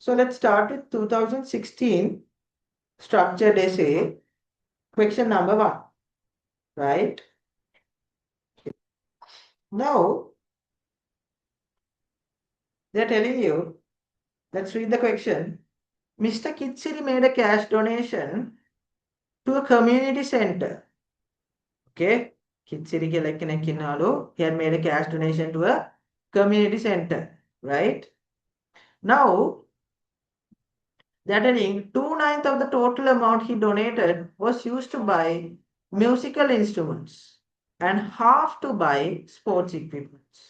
So let's start with 2016 structured essay, question number 1, right? Now, they're telling you, let's read the question. Mr. Kitsiri made a cash donation to a community center. Okay? Kitsiri Kinalu, he had made a cash donation to a community center, right? Now, that means 2/9 of the total amount he donated was used to buy musical instruments and half to buy sports equipment.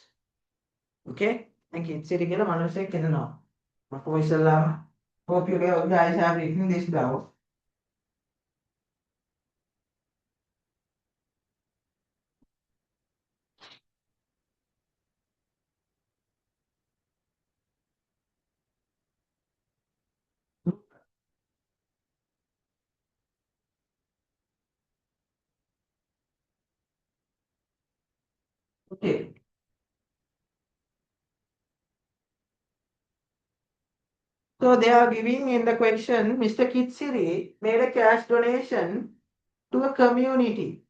Okay? And Kitsiri Kila Manuse Kinano. Hope you guys have written this down. Okay. So they are giving in the question, Mr. Kitsiri made a cash donation to a community.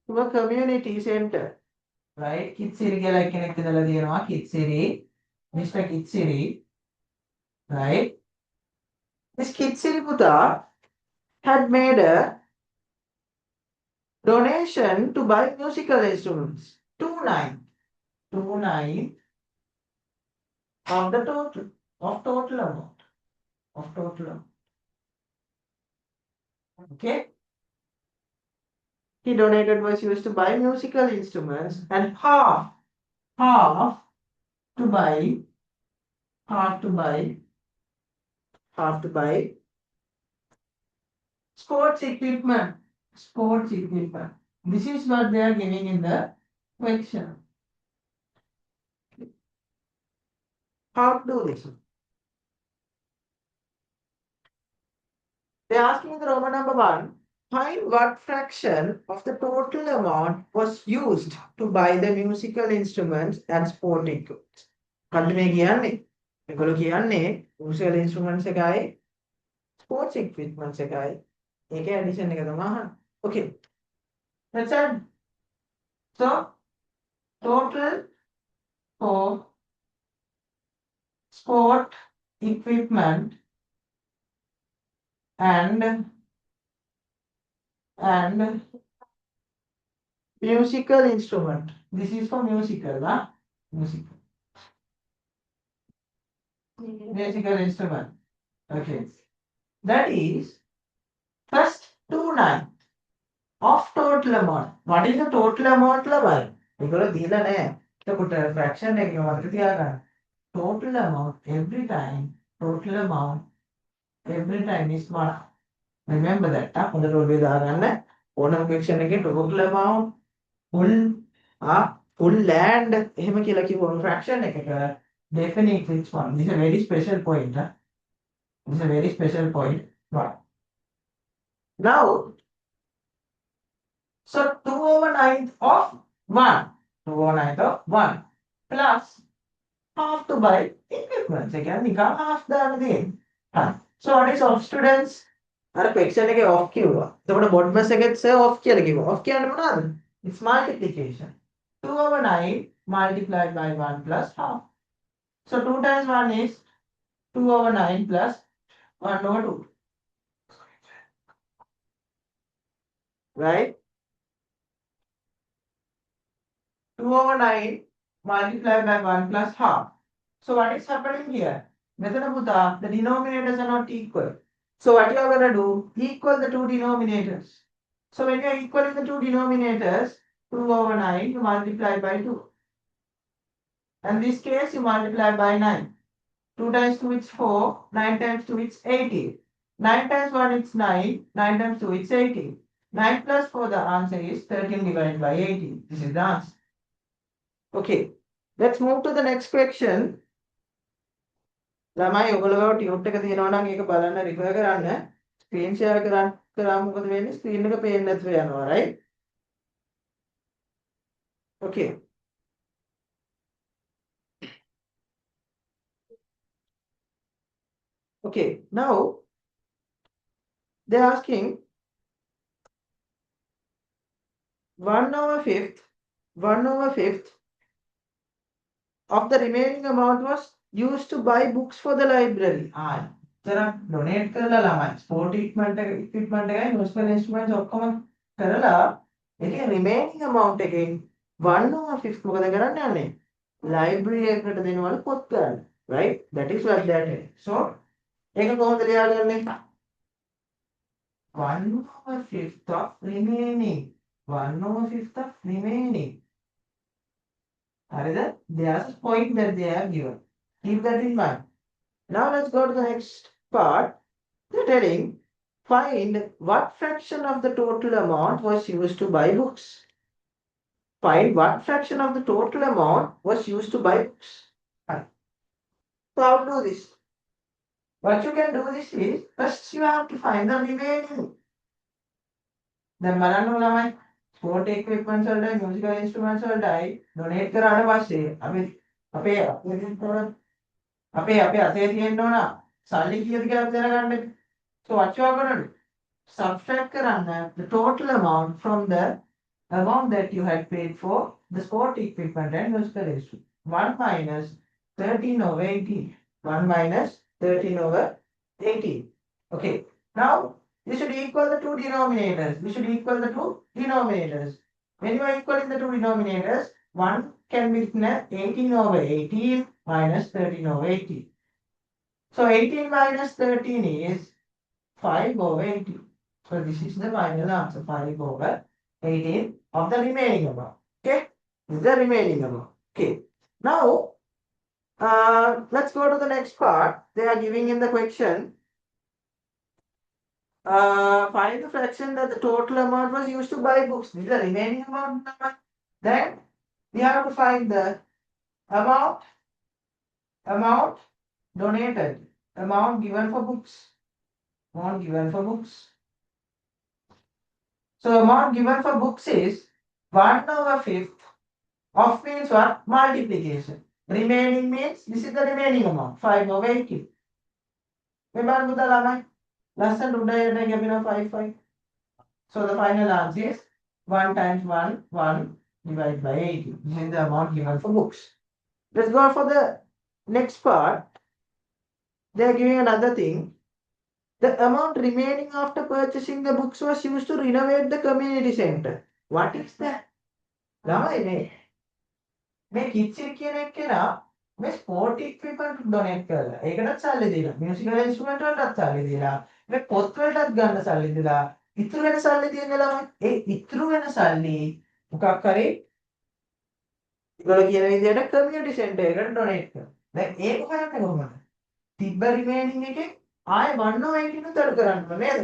To a community center. Right? Kitsiri like Kitsiri. Mr. Kitsiri. Right? This Kitsiri Buddha had made a donation to buy musical instruments. 2/9. 2/9 of the total. Of total amount. Of total amount. Okay? He donated was used to buy musical instruments and half to buy half to buy sports equipment. Sports equipment. This is what they are giving in the question. How to do this? They are asking the Roman number 1. Find what fraction of the total amount was used to buy the musical instruments and sport equipment. කන්ද මේ කියන්නේ? මේගොල්ලෝ කියන්නේ musical instruments එකයි sports equipment එකයි. ඒකේ addition එක තමයි අහන්නේ. Okay. Let's add. So total for sport equipment and musical instrument. This is for musical, huh? Musical. Musical instrument. Okay. That is first 2/9 of total amount. What is the total amount level? Because දීලා නැහැ. එතකොට fraction එකේ මතක තියාගන්න. Total amount every time is 1. Remember that. හොඳට ඔළුවේ දාගන්න. ඕනම question එකේ total amount full land එහෙම කියලා කිව්වම fraction එකක definitely it's 1. This is a very special point. This is a very special point. 1. Now, so 2/9 of 1. 2/9 of 1 plus half to buy equipment. Again, නිකන් half දාන්න තියෙන්නේ. So what is off students? අර question එකේ off කිව්වා. එතකොට bottom එකෙත් off කියලා කිව්වා. Off කියන්නේ මොනවද? It's multiplication. 2/9 multiplied by 1 plus half. So 2 times 1 is 2/9 plus 1/2. Right? 2/9 multiplied by 1 plus half. So what is happening here? The denominators are not equal. So what you are going to do? Equal the two denominators. So when you are equaling the two denominators, 2/9 you multiply by 2. And this case you multiply by 9. 2 times 2 is 4, 9 times 2 is 18. 9 times 1 is 9, 9 times 2 is 18. 9 plus 4, the answer is 13 divided by 18. This is the answer. Okay, let's move to the next question. ළමයි ඔයගොල්ලෝ tute එක තියෙනවා නම් ඒක බලන්න refer කරන්න. Screen share කරාම මොකද වෙන්නේ? ස්ක්‍රීන් එක පේන්නේ නැතුව යනවා, right? Okay. Okay, now they're asking 1/5 of the remaining amount was used to buy books for the library. जरा donate කරලා ළමයි sport equipment එකයි musical instruments ඔක්කොම කරලා ඒකේ remaining amount එකෙන් 1/5 මොකද කරන්න යන්නේ? library එකකට දෙනවලු පොත් ගන්න. Right? That is what that is. So ඒක කොහොමද ලියාගන්නේ? 1/5 of remaining. 1/5 of remaining. There's a point that they have given. Keep that in mind. Now let's go to the next part. They're telling, find what fraction of the total amount was used to buy books. Find what fraction of the total amount was used to buy books. Right. So how to do this? What you can do this is, first you have to find the remaining. Then බලන්න sport equipments වලට musical instruments වලටයි donate කරාට පස්සේ අපි අපේ අතේ තියෙන්න ඕන සල්ලි කීයද කියලා දැනගන්න. So what you are going to do? Subtract කරන්න the total amount from the amount that you had paid for the sport equipment and musical instrument. 1 minus 13/18. 1 minus 13/18. Okay. Now we should equal the two denominators. We should equal the two denominators. When you are equaling the two denominators, one can be written as 18/18 minus 13/18. So 18 minus 13 is 5/18. So this is the final answer, 5/18 of the remaining amount. Okay, this is the remaining amount. Okay, now let's go to the next part. They are giving in the question. Find the fraction that the total amount was used to buy books. This is the remaining amount. Then we have to find the amount donated, amount given for books. Amount given for books. So amount given for books is 1/5 of means what? Multiplication. Remaining means this is the remaining amount, 5/18. Remember the lamai? Lesson today I give 5. So the final answer is 1 times 1 divided by 80. This is the amount given for books. Let's go for the next part. They are giving another thing. The amount remaining after purchasing the books was used to renovate the community center. What is that? ළමයි මේ කිච්චිරි කියන එක්කෙනා මේ sport equipment donate කරලා ඒකටත් සල්ලි දීලා musical instrument වලටත් සල්ලි දීලා මේ පොත් වලටත් ගන්න සල්ලි දීලා ඉතුරු වෙන සල්ලි තියෙන ළමයි ඒ ඉතුරු වෙන සල්ලි මොකක් කරේ ඒගොල්ලෝ කියන විදිහට community center එකට donate කරනවා. දැන් ඒක හොයන්නේ කොහොමද? තිබ්බ remaining එකේ ආයෙ 1/18 උතර කරන්න ඕනේ නේද?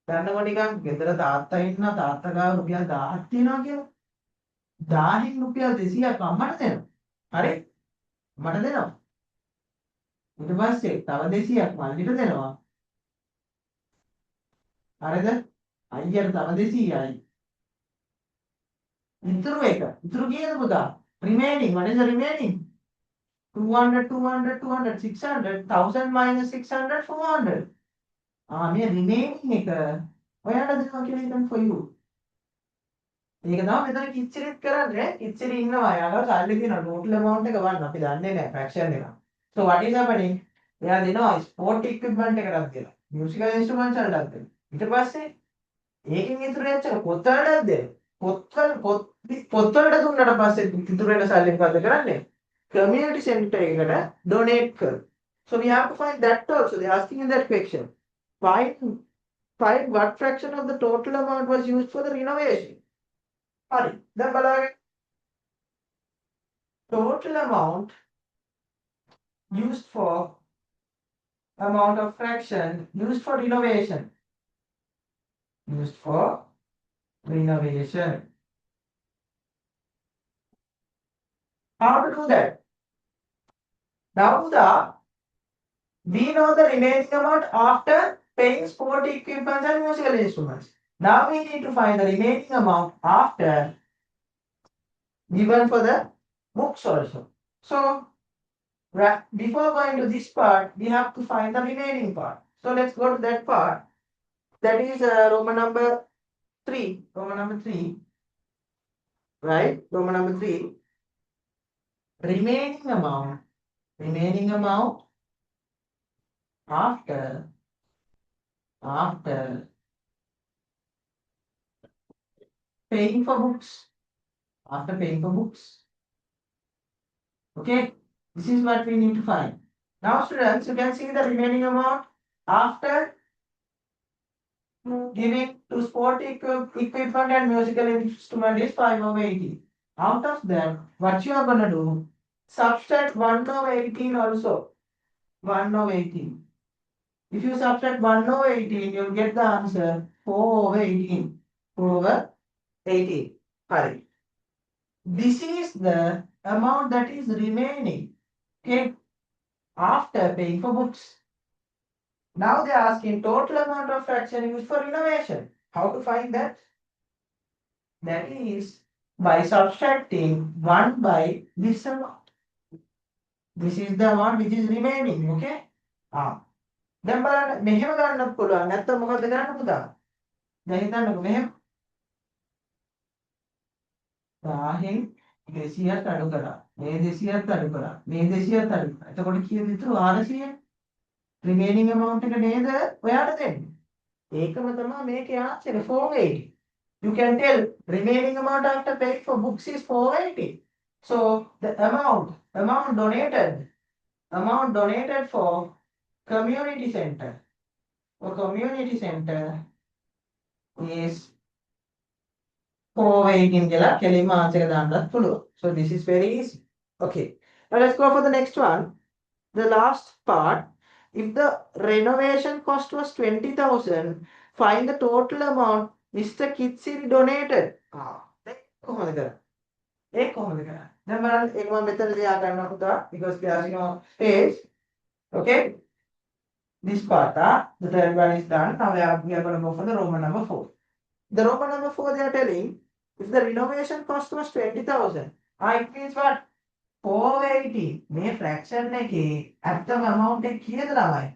දන්නකො නිකන් ගෙදර තාත්තා ඉන්නා තාත්තා ගාව රුපියල් 1000ක් තියෙනවා කියලා. 1000න් රුපියල් 200ක් අම්මට දෙනවා. හරි? මට දෙනවා. ඊට පස්සේ තව 200ක් මල්ලිට දෙනවා. හරිද? අයියට තව 200යි. ඉතුරු කීයද පුතා? Remaining. What is the remaining? 200, 200, 200, 600, 1000 minus 600, 400. මේ remaining එක ඔයාලා දෙනවා කියලා හිතන්න for you. ඒක තමයි මෙතන කිච්චිරිත් කරන්නේ. කිච්චිරි ඉන්නවා. යාළුවා සල්ලි දෙනවා. total amount එක වන්න අපි දන්නේ නැහැ fraction එක. So what is happening? එයා දෙනවා sport equipment එකටත් දෙනවා. musical instruments වලටත් දෙනවා. ඊට පස්සේ ඒකෙන් ඉතුරු වෙච්ච පොත් වලටත් දෙනවා. පොත් වලට දුන්නාට පස්සේ ඉතුරු වෙන සල්ලි මොකද කරන්නේ? Community center එකට donate කර. So we have to find that also. They are asking in that question. Find what fraction of the total amount was used for the renovation. Hurry. Then balagin. Total amount used for amount of fraction used for renovation. Used for renovation. How to do that? Now we know the remaining amount after paying sport equipment and musical instruments. Now we need to find the remaining amount after given for the books also. So Right. Before going to this part, we have to find the remaining part. So let's go to that part. That is Roman number 3. Roman number 3. Right? Roman number 3. Remaining amount. Remaining amount after paying for books. After paying for books. Okay? This is what we need to find. Now, students, you can see the remaining amount after giving to sport equipment and musical instrument is 5 over 80. Out of that, what you are going to do, subtract 1 over 18 also. 1 over 18. If you subtract 1 over 18, you'll get the answer 4 over 18. 4 over 18. Fine. This is the amount that is remaining. Okay. After paying for books. Now they are asking total amount of fraction used for renovation. How to find that? That is by subtracting 1 by this amount. This is the amount which is remaining, okay? දැන් බලන්න මෙහෙම ගන්නත් පුළුවන්. නැත්නම් මොකද කරන්න පුතා? දැන් හිතන්නකෝ මෙහෙම 1000න් 200ක් අඩු කරා. මේ 200ක් අඩු කරා. මේ 200ක් අඩු කරා. එතකොට කීයද ඉතුරු 400? remaining amount එක නේද ඔයාට දෙන්නේ. ඒකම තමයි මේකේ answer 480. You can tell remaining amount after paying for books is 480. So the amount donated for community center is 480 කියලා කෙලින්ම answer එක දාන්නත් පුළුවන්. So this is very easy. Okay. Now let's go for the next one. The last part. If the renovation cost was 20,000, find the total amount Mr. Kitsiri donated. ඒක කොහොමද කරන්නේ? ඒක කොහොමද කරන්නේ? දැන් බලන්න ඒක මම මෙතන ලියා ගන්නවා පුතා because we are in space. Okay? This part, the third one is done. Now we are going to go for the Roman number 4. The Roman number 4 they are telling if the renovation cost was 20,000, it means what? 480. මේ fraction එකේ ඇත්තම amount එක කීයද ළමයි?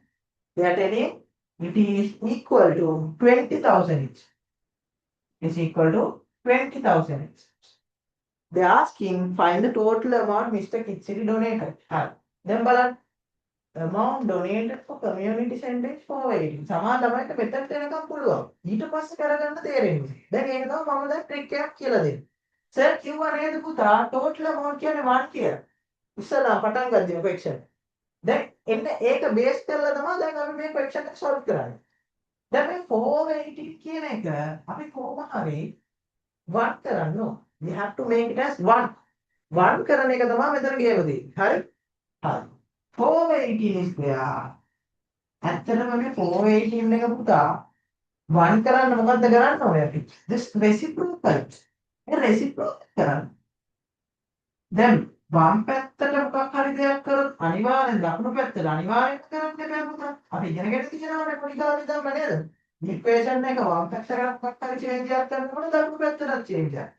They are telling it is equal to 20,000 each. It's equal to 20,000 each. They are asking find the total amount Mr. Kitsiri donated. Then බලන්න amount donated for community center is 480. සමහර ළමයිට මෙතනට එනකම් පුළුවන්. ඊට පස්සේ කරගන්න තේරෙන්නේ. දැන් ඒක තමයි මම දැන් ට්‍රික් එකක් කියලා දෙන්නේ. සර් කිව්වා නේද පුතා total amount කියන්නේ 1 කියලා. ඉස්සලා පටන් ගත්තේ question. දැන් එන්න ඒක බේස් කරලා තමයි දැන් අපි මේ question එක solve කරන්නේ. දැන් මේ 480 කියන එක අපි කොහොම හරි 1 කරන්න ඕන. We have to make it as 1. 1 කරන එක තමයි මෙතන ගේවදී. හරි? හරි. 418 is there. ඇත්තටම මේ 418 එක පුතා 1 කරන්න මොකද්ද කරන්න ඕනේ අපි? This reciprocal. ඒ reciprocal කරන්න. දැන් වම් පැත්තට මොකක් හරි දෙයක් කරොත් අනිවාර්යෙන් දකුණු පැත්තට අනිවාර්යෙන් කරන්න බෑ පුතා. අපි ඉගෙනගෙන තියෙනවානේ පොඩි කාලේ ඉඳන්ම නේද? ඉක්වේෂන් එක වම් පැත්තට මොකක් හරි චේන්ජ් එකක් කරනකොට දකුණු පැත්තට චේන්ජ් එකක්.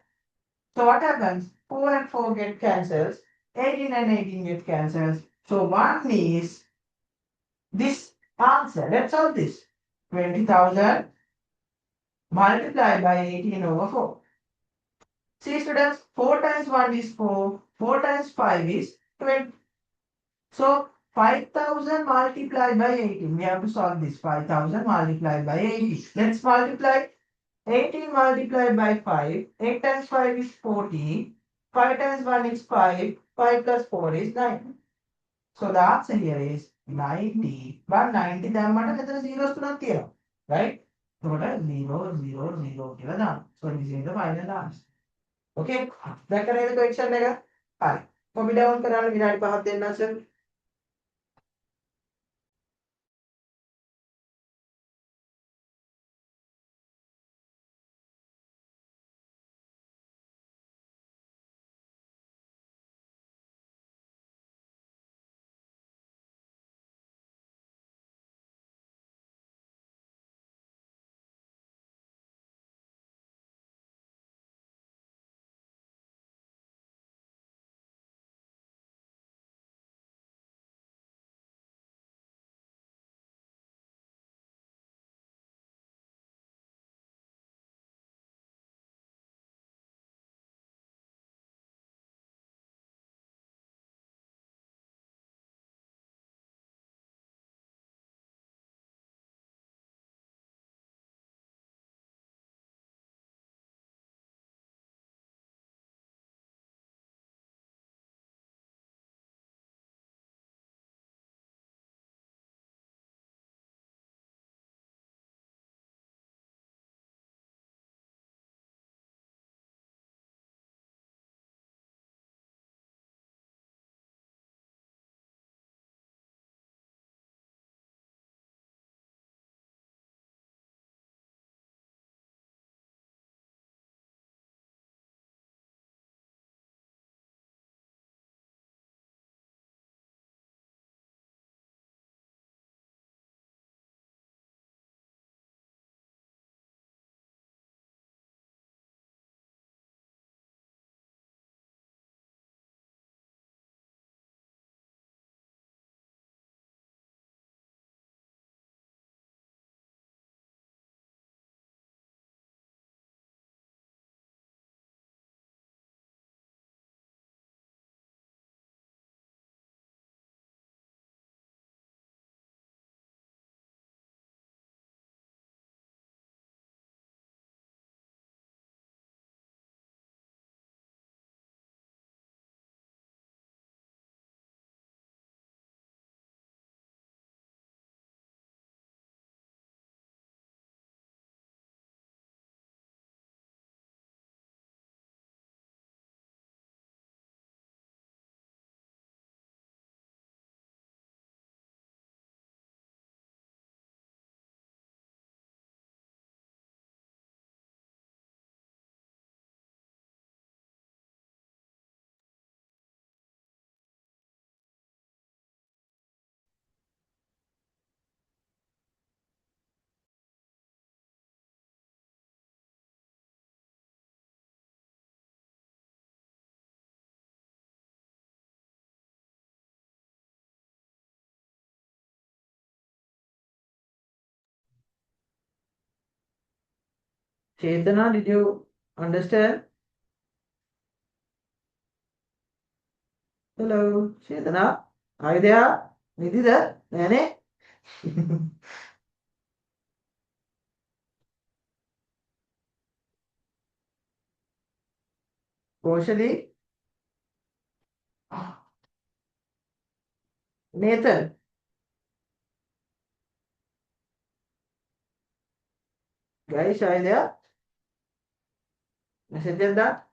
So what happens? 4 and 4 get cancels. 18 and 18 get cancels. So 1 is this answer. Let's solve this. 20,000 multiplied by 18 over 4. See students, 4 times 1 is 4. 4 times 5 is 20. So 5,000 multiplied by 18. We have to solve this. 5,000 multiplied by 18. Let's multiply 18 multiplied by 5. 8 times 5 is 40. 5 times 1 is 5. 5 plus 4 is 9. So the answer here is 90. But 90 දැම්මට මෙතන zeros තුනක් තියෙනවා. Right? එතකොට 0 0 0 කියලා දාන්න. So this is the final answer. Okay? දැක්ක නේද question එක? හරි. කොපි ඩවුන් කරන්න විනාඩි 5ක් දෙන්න sir. Chetana, did you understand? Hello, Chetana. Are you there? Nidhi there? Nene? Koshali? Nathan? Guys, are you there? Message that?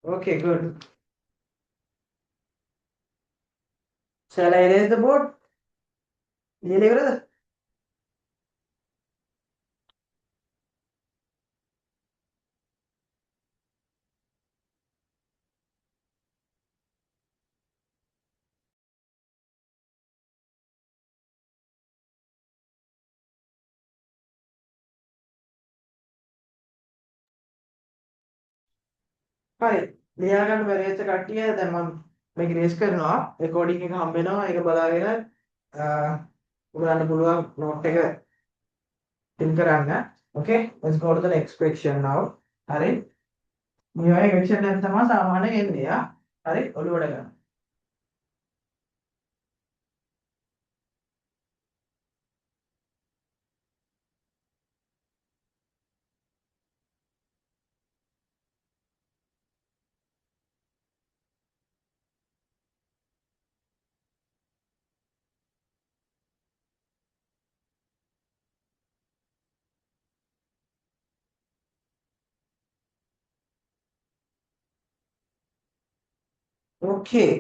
Okay, good. Shall I erase the board? Really, brother? හරි ලියා ගන්න බැරි වෙච්ච කට්ටිය දැන් මම මේක රේස් කරනවා රෙකෝඩින් එක හම්බ වෙනවා ඒක බලාගෙන ඔයගලන්ට පුළුවන් නෝට් එක fill කරන්න okay let's go to the next question now හරි මේ වගේ question එකක් තමයි සාමාන්‍යයෙන් එන්නේ හරි ඔළුවට ගන්න okay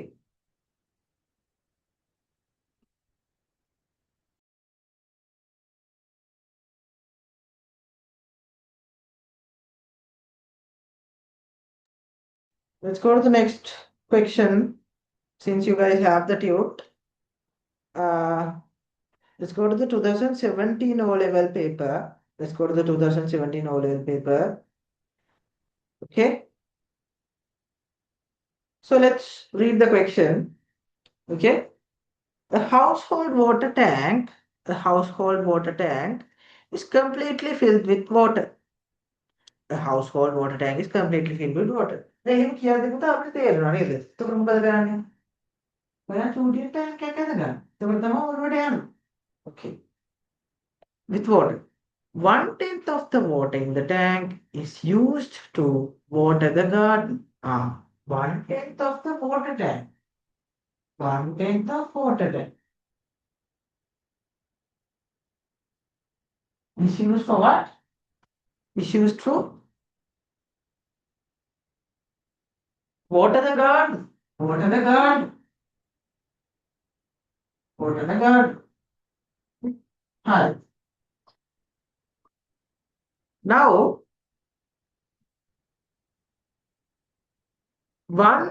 let's go to the next question since you guys have the tute let's go to the 2017 O-level paper. Let's go to the 2017 O-level paper. Okay. So let's read the question. Okay. A household water tank, is completely filled with water. A household water tank is completely filled with water. දැන් එහෙම කියද්දි පුතා අපිට තේරෙනවා නේද? එතකොට මොකද කරන්නේ? ඔයා චූටියට ටැංක් එකක් අරගන්න. එතකොට තමයි ඔළුවට යන්නේ. Okay. With water. 1/10 of the water in the tank is used to water the garden. 1/10 of the water tank. 1/10 of water tank. Is used for what? Is used to water the garden. Water the garden. Water the garden. Hi. Now, one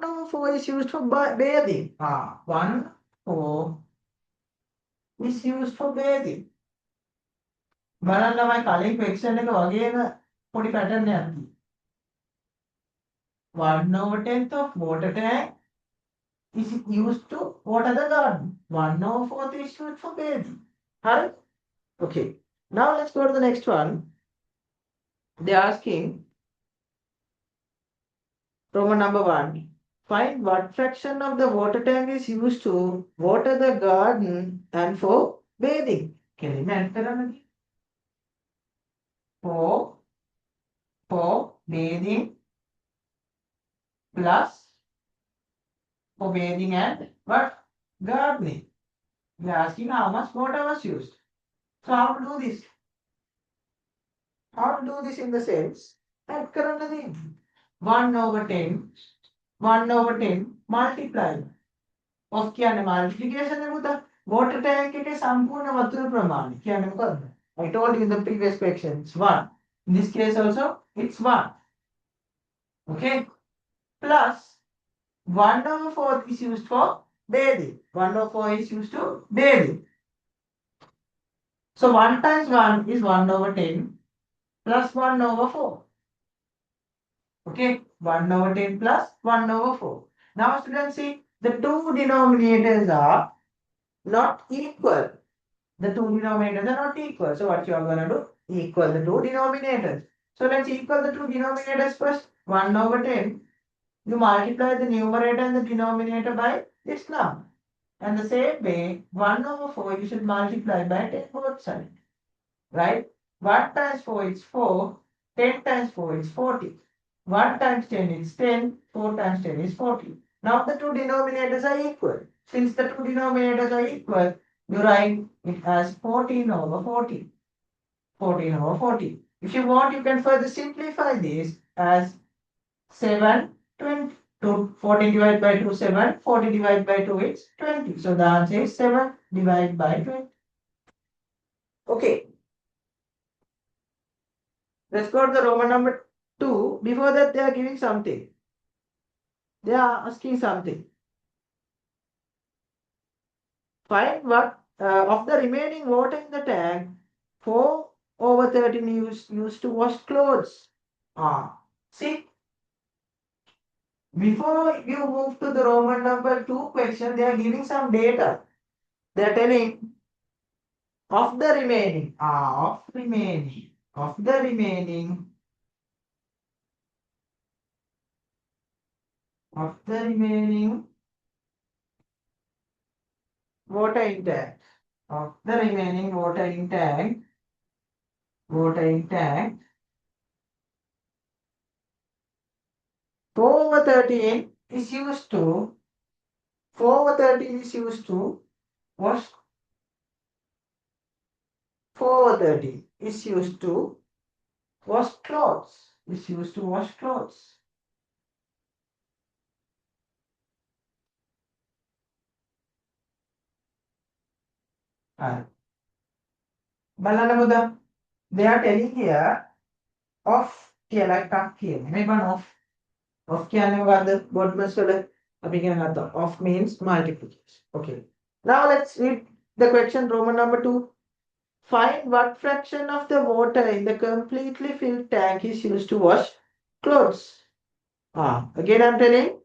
over 4 is used for bathing. 1/4 is used for bathing. බලන්න මම කලින් question එක වගේම පොඩි pattern එකක් තියෙනවා. 1/10 of water tank is used to water the garden. 1/4 is used for bathing. Right? Okay. Now let's go to the next one. They're asking Roman number 1. Find what fraction of the water tank is used to water the garden and for bathing. Can you imagine? For bathing plus for bathing and what? Gardening. They're asking how much water was used. So how to do this? How to do this in the sense? Add current thing. 1/10 multiply of කියන්නේ multiplication එක පුතා water tank එකේ සම්පූර්ණ වතුර ප්‍රමාණය කියන්නේ මොකද්ද? I told you in the previous question it's 1. In this case also it's 1. Okay? plus 1 over 4 is used for bathing. 1 over 4 is used to bathing. So 1 times 1 is 1 over 10 plus 1 over 4. Okay, 1 over 10 plus 1 over 4. Now students see, the two denominators are not equal. The two denominators are not equal. So what you are going to do? Equal the two denominators. So let's equal the two denominators first. 1 over 10. You multiply the numerator and the denominator by this number. And the same way, 1 over 4 you should multiply by 10 both sides. Right? 1 times 4 is 4. 10 times 4 is 40. 1 times 10 is 10. 4 times 10 is 40. Now the two denominators are equal. Since the two denominators are equal, you write it as 14 over 40. 14 over 40. If you want, you can further simplify this as 7, 20. 14 divided by 2, 7. 40 divided by 2 is 20. So the answer is 7 divided by 20. Okay. Let's go to the Roman number 2. Before that, they are giving something. They are asking something. Find what of the remaining water in the tank, 4 over 13 used to wash clothes. See, before you move to the Roman number 2 question, they are giving some data. They are telling of the remaining, of the remaining water in tank, of the remaining water in tank, 4 over 13 is used to, 4 over 13 is used to wash, 4 over 13 is used to wash clothes, is used to wash clothes. බලන්න පුතා, they are telling here off කියලා එකක් කියන. මේ බලන්න off කියන්නේ මොකද්ද? Godman's වල අපි ඉගෙන ගත්තා. Off means multiplication. Okay. Now let's read the question Roman number 2. Find what fraction of the water in the completely filled tank is used to wash clothes. Again I'm telling,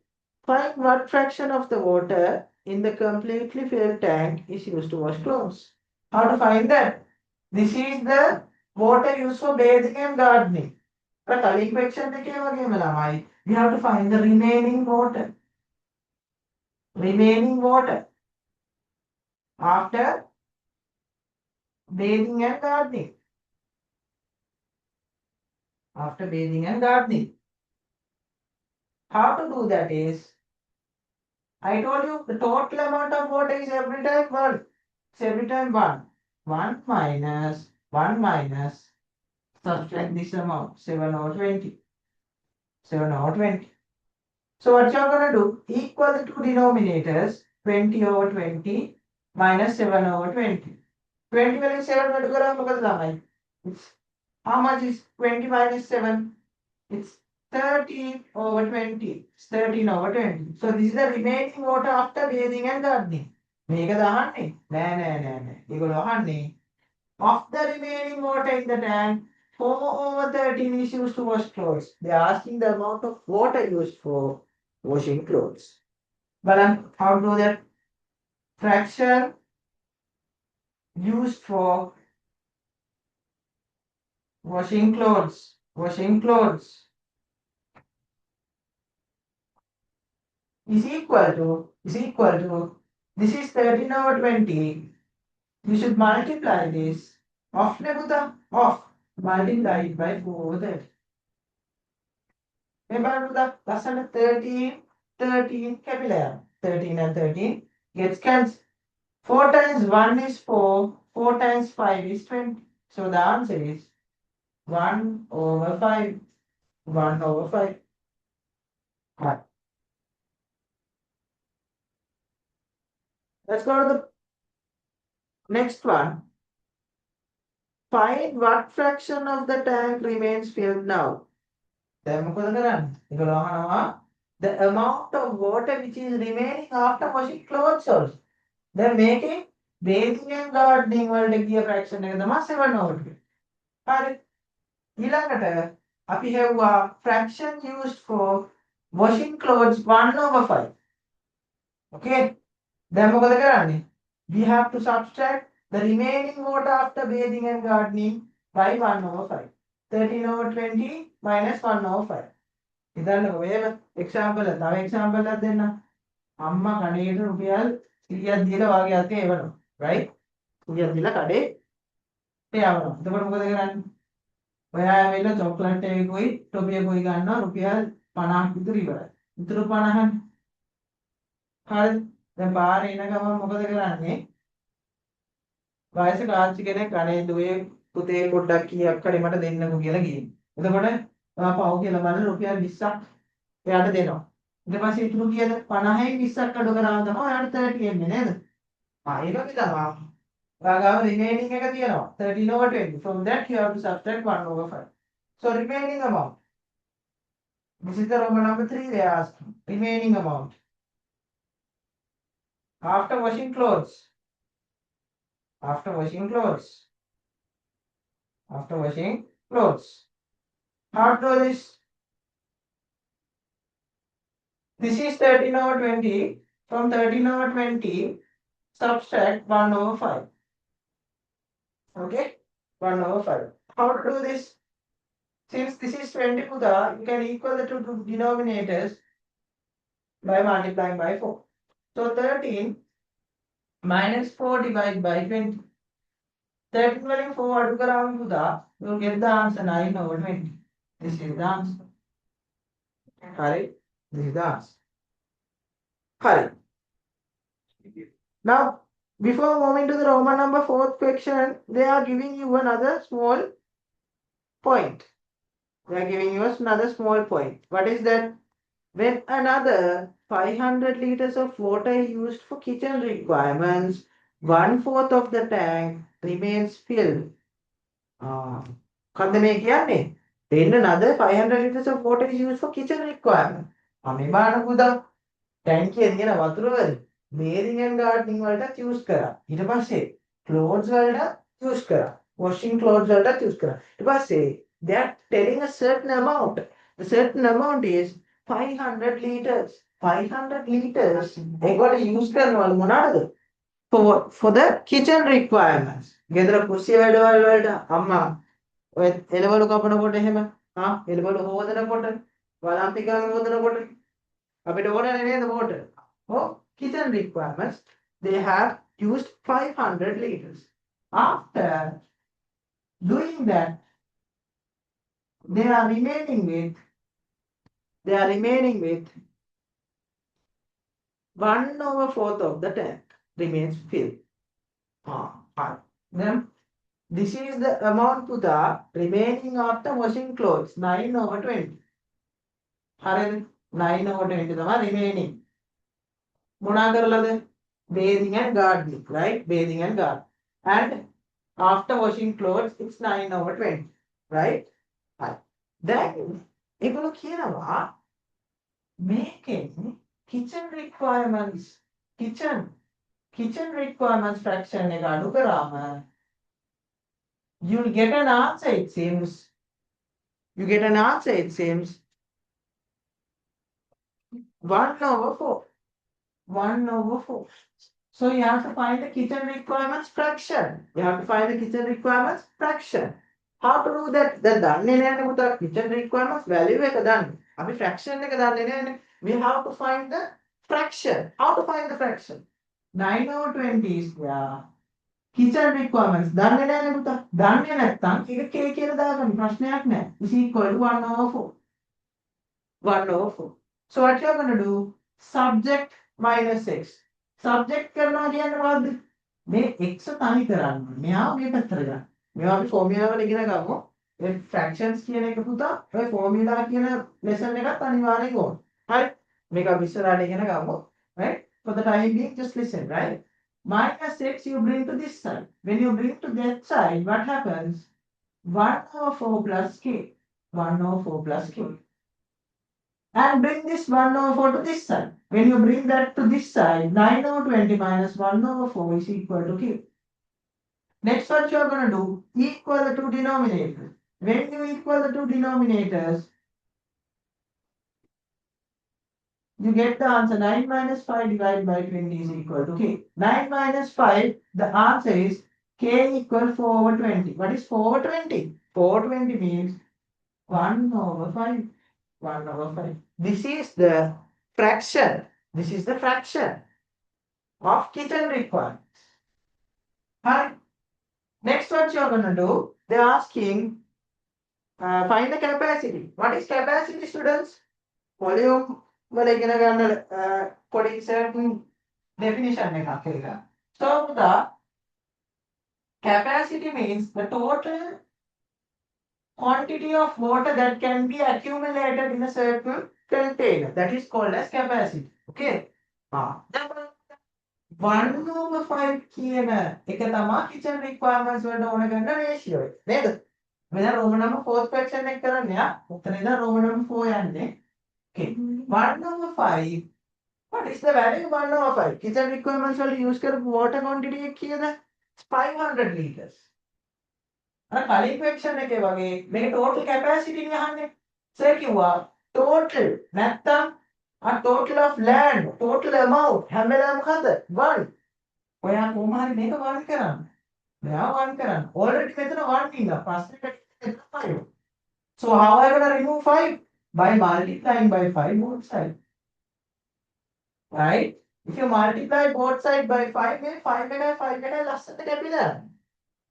find what fraction of the water in the completely filled tank is used to wash clothes. How to find that? This is the water used for bathing and gardening. But කලින් question එකේ වගේම ළමයි, we have to find the remaining water. Remaining water after bathing and gardening. After bathing and gardening. How to do that is, I told you the total amount of water is every time 1. It's every time 1. 1 minus, subtract this amount, 7 over 20. 7 over 20. So what you're going to do, equal the two denominators, 20 over 20 minus 7 over 20. 20 minus 7 what you it's how much is 20 minus 7? It's 13 over 20. It's 13 over 20. So this is the remaining water after bathing and gardening. මේක දාන්නේ නෑ. ඒගොල්ලෝ අහන්නේ of the remaining water in the tank, 4 over 13 is used to wash clothes. They are asking the amount of water used for washing clothes. But how to do that? Fraction used for washing clothes. Is equal to, this is 13 over 20. You should multiply this. Off off. Multiply it by 4 over 30. Remember the lesson 13 capital. 13 and 13 gets cancelled. 4 times 1 is 4. 4 times 5 is 20. So the answer is 1 over 5. 1 over 5. Right. Let's go to the next one. Find what fraction of the tank remains filled now. දැන් මොකද කරන්නේ? ඒක ලහනවා the amount of water which is remaining after washing clothes also. Then making bathing and gardening වලට ගිය fraction එක තමයි 7 over 2. හරි. ඊළඟට අපි හෙව්වා fraction used for washing clothes 1 over 5. Okay. දැන් මොකද කරන්නේ? We have to subtract the remaining water after bathing and gardening by 1 over 5. 13 over 20 minus 1 over 5. ඉතින් ඔය example එක තව example එකක් දෙන්න. අම්මා කඩේට රුපියල් 100ක් දීලා වාගේ අතේ එවනවා. right? 100ක් දීලා කඩේ එවනවා. එතකොට මොකද කරන්නේ? ඔයා ඇවිල්ලා චොක්ලට් එකකුයි ටොපි එකකුයි ගන්නවා රුපියල් 50ක් විතර ඉවරයි. ඉතුරු 50ක්. හරිද? දැන් පාරේ එන ගමන් මොකද කරන්නේ? වයසක ආච්චි කෙනෙක් අනේ දුවේ පුතේ පොඩ්ඩක් කීයක් හරි මට දෙන්නකෝ කියලා ගිහින්. එතකොට ඔයා පව් කියලා බලලා රුපියල් 20ක් එයාට දෙනවා. ඊට පස්සේ ඉතුරු කීයද 50න් 20ක් අඩු කරාම තමයි ඔයාට 30 එන්නේ නේද? ඒක විතරයි. ඔයාගාව remaining එක තියෙනවා 13 over 20. From that you have to subtract 1 over 5. So remaining amount. This is the Roman number 3 they asked. Remaining amount. After washing clothes. After washing clothes. After washing clothes. How to do this? This is 13 over 20. From 13 over 20, subtract 1 over 5. Okay? 1 over 5. How to do this? Since this is 20 Buddha, you can equal the two denominators by multiplying by 4. So 13 minus 4 divided by 20. 13 වලින් 4 අඩු කරාම Buddha, you will get the answer 9 over 20. This is the answer. Alright? This is the answer. Alright. Now, before moving to the Roman number 4th question, they are giving you another small point. They are giving you another small point. What is that? When another 500 liters of water is used for kitchen requirements, 1/4 of the tank remains filled. කන්ද මේ කියන්නේ? Then another 500 liters of water is used for kitchen requirement. මේ බාන පුදා ටැංකියේ තියෙන වතුර වල bathing and gardening වලට use කරා. ඊට පස්සේ clothes වලට use කරා. washing clothes වලට use කරා. ඊට පස්සේ they are telling a certain amount. The certain amount is 500 liters. 500 liters ඒකට use කරනවලු මොනවාද? For the kitchen requirements. ගෙදර කුස්සිය වැඩවල වලට අම්මා ඔය එළවලු කපනකොට එහෙම එළවලු හොදනකොට වලම් ටික හොදනකොට අපිට ඕනනේ නේද water. For kitchen requirements they have used 500 liters. After doing that they are remaining with 1/4 of the tank remains filled. Then this is the amount to the remaining after washing clothes 9 over 20. හරිද? 9 over 20 තමයි remaining. මොනා කරලාද? Bathing and gardening, right? Bathing and gardening. And after washing clothes it's 9 over 20, right? Right. Then ඒගොල්ලෝ කියනවා making kitchen requirements fraction එක අඩු කරාම you'll get an answer it seems. You get an answer it seems 1/4. 1/4. So you have to find the kitchen requirements fraction. You have to find the kitchen requirements fraction. How to do that? දැන් දන්නේ නැහැ නේ පුතා kitchen requirements value එක දන්නේ. අපි fraction එක දන්නේ නැහැ. We have to find the fraction. How to find the fraction? 9 over 20 is kitchen requirements. දන්නේ නැහැ නේ පුතා. දන්නේ නැත්නම් ඒක k කියලා දාගන්න ප්‍රශ්නයක් නැහැ. is equal to 1/4. 1/4. So what you are going to do? Subject minus x. Subject කරනවා කියන්නේ මොකද්ද? මේ x තනි කරන්න. මෙයා මේ පැත්තට ගන්න. මේවා අපි ෆෝමියුලා වල ඉගෙන ගමු. ඒ fractions කියන එක පුතා ඔය ෆෝමියුලා කියන lesson එකත් අනිවාර්යෙන් ඕන. හරි? මේක අපි ඉස්සරහට ඉගෙන ගමු. Right? For the time being just listen, right? Minus x you bring to this side. When you bring to that side, what happens? 1/4 plus k. 1/4 plus k. and bring this 1 over 4 to this side. When you bring that to this side, 9 over 20 minus 1 over 4 is equal to Q. Next, what you are going to do, equal the two denominators. When you equal the two denominators, you get the answer 9 minus 5 divided by 20 is equal to K. 9 minus 5, the answer is K equal 4 over 20. What is 4 over 20? 4 over 20 means 1 over 5. 1 over 5. This is the fraction. This is the fraction of kitchen requirements. Alright. Next, what you're going to do, they're asking, find the capacity. What is capacity, students? Volume වල ඉගෙන ගන්න පොඩි certain definition එකක් ඒක. So the capacity means the total quantity of water that can be accumulated in a certain container. That is called as capacity. Okay. 1 over 5 කියන එක තමයි kitchen requirements වලට ඕන කරන ratio එක. නේද? මෙතන Roman number 4th fraction එක කරන්නේ ආ. උත්තර ඉඳන් Roman number 4 යන්නේ. Okay. 1 over 5. What is the value of 1 over 5? Kitchen requirements will use water quantity here 500 liters. And කලින් question එකේ වගේ මේක total capacity නේ අහන්නේ. So කිව්වා total නැත්තම් a total of land, total amount හැම වෙලාවෙම මොකද? 1. ඔයා කොහොම හරි මේක 1 කරන්න. මෙයා 1 කරන්න. Already මෙතන 1 ඉන්නවා. ප්‍රශ්නෙට 5. So how am I going to remove 5? By multiplying by 5 both sides. Right? If you multiply both sides by 5, then 5 less than the capital.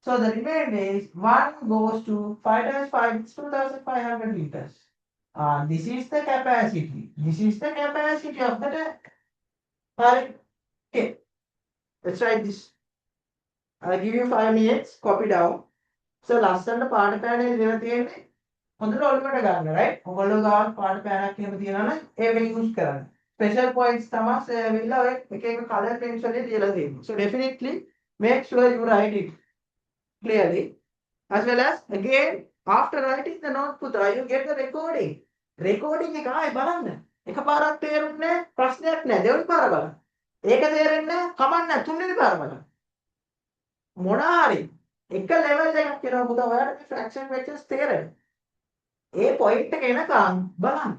So the remainder is 1 goes to 5 times 5 is 2500 liters. This is the capacity. This is the capacity of the tank. Alright. Okay. Let's write this. I'll give you 5 minutes. Copy down. So last time the part panel is හොඳට ඔලුවට ගන්න right ඔයගොල්ලෝ ගාව පාට පෑනක් එහෙම තියෙනවා නම් ඒක යූස් කරන්න ස්පෙෂල් පොයින්ට්ස් තමයි ඇවිල්ලා ඔය එක එක කලර් පෙන්ස් වලින් දීලා තියෙන්නේ so definitely make sure you write it clearly as well as again after writing the note පුතා you get the recording එක ආයේ බලන්න එකපාරක් තේරුන්නේ ප්‍රශ්නයක් නැහැ දෙවෙනි පාර බලන්න ඒක තේරෙන්නේ කමක් නැහැ තුන්වෙනි පාර බලන්න මොනවා හරි එක ලෙවල් එකක් කියනවා පුතා ඔයාලට මේ fraction vectors තේරෙන්නේ ඒ පොයින්ට් එක එනකම් බලන්න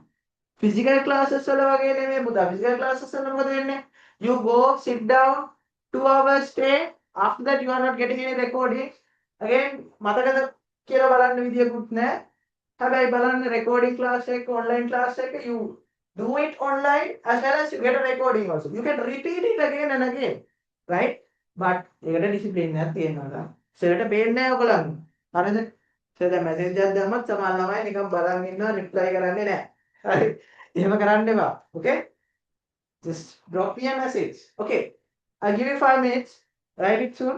ෆිසිකල් ක්ලාසස් වල වගේ නෙමෙයි පුතා ෆිසිකල් ක්ලාසස් වල මොකද වෙන්නේ you go sit down 2 hours stay after that you are not getting any recording again මතකද කියලා බලන්න විදියකුත් නැහැ හැබැයි බලන්න recording class එක online class එක you do it online as well as you get a recording also you can repeat it again and again right but ඒකට discipline එකක් තියෙනවා සර්ට පේන්නේ නැහැ ඔයගොල්ලන් හරිද So the message එකක් දැම්මත් සමහර ළමයි නිකන් බලන් ඉන්නවා reply කරන්නේ නැහැ. හරි. එහෙම කරන්න එපා. Okay? Just drop me a message. Okay. I'll give you 5 minutes. Write it soon.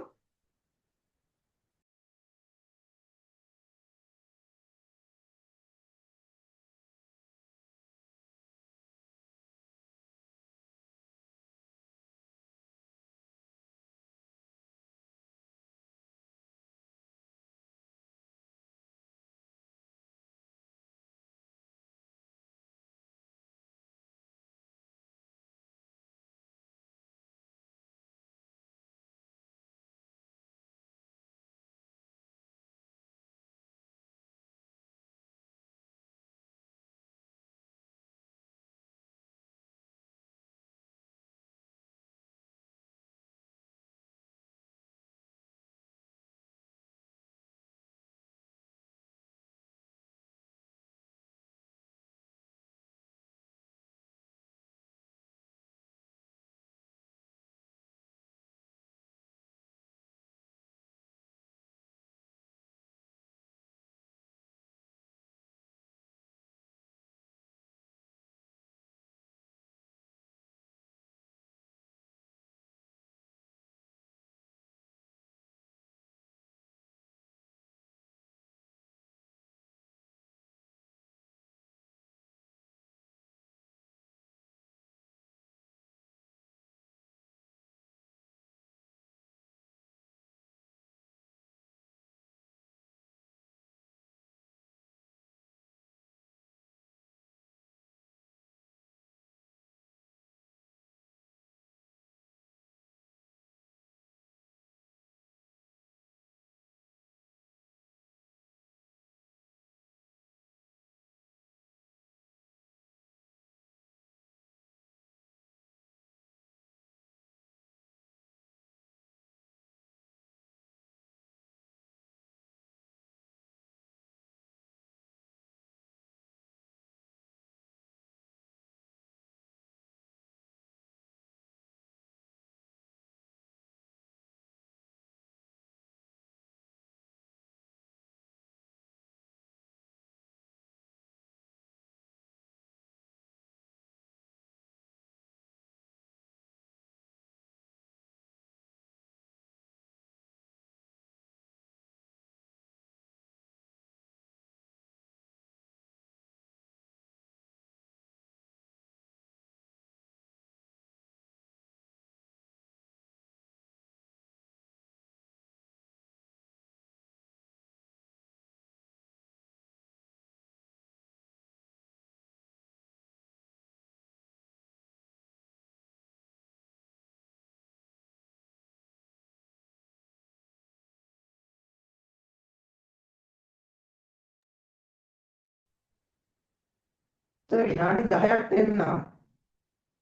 So විනාඩි 10ක් දෙන්න.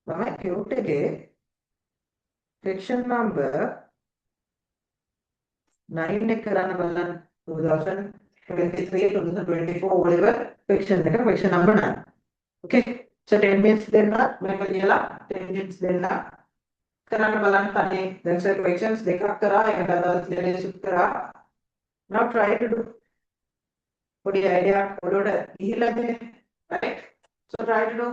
තමයි quote එකේ section number 9 එක කරන්න බලන්න 2023 2024 whatever section එක section number 9. Okay. So 10 minutes දෙන්න මේක ලියලා 10 minutes දෙන්න කරන්න බලන්න තනියෙන්. දැන් සර් questions දෙකක් කරා එකට අදාළ syllabus කරා. Now try to do පොඩි idea පොඩට ගිහිල්ලා තියෙන්නේ. Right. So try to do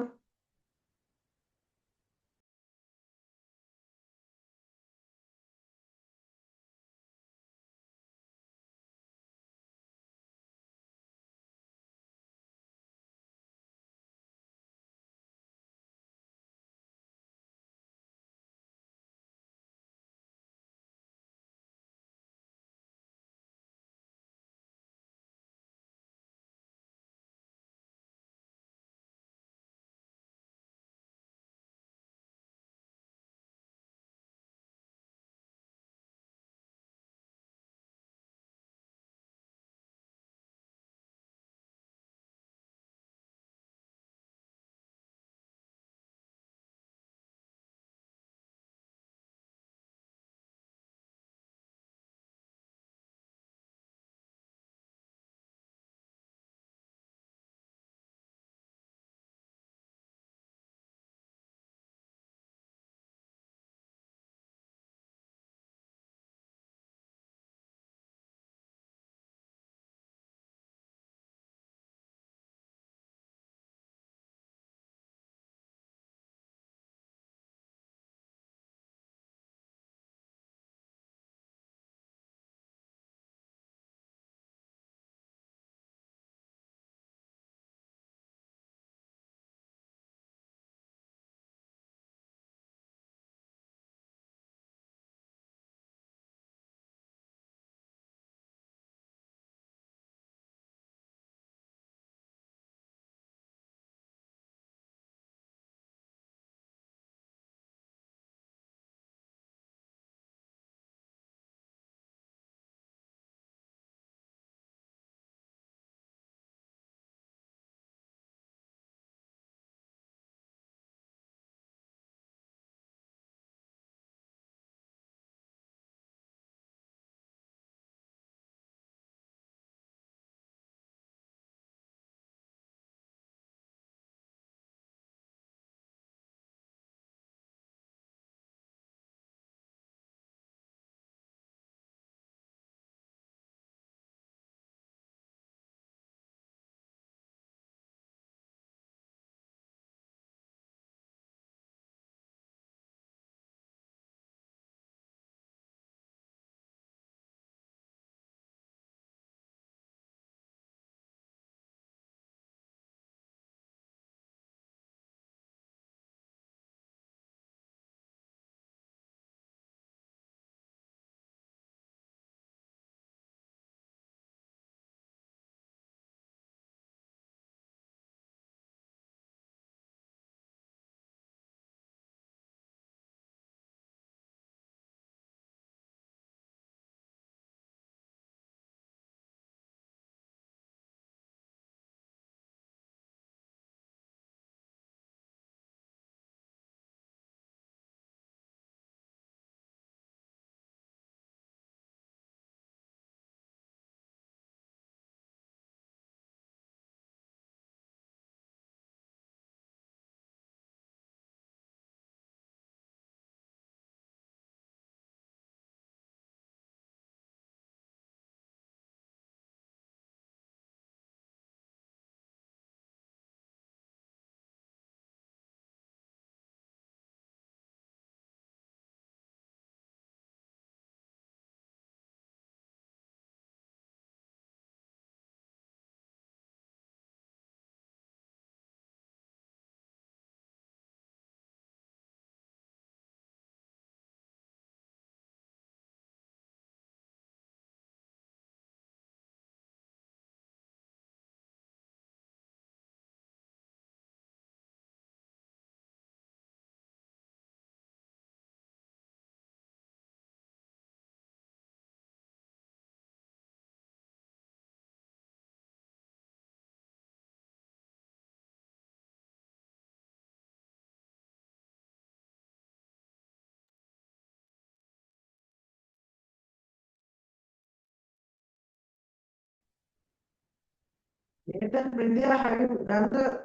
Nathan, Brindia, have you done the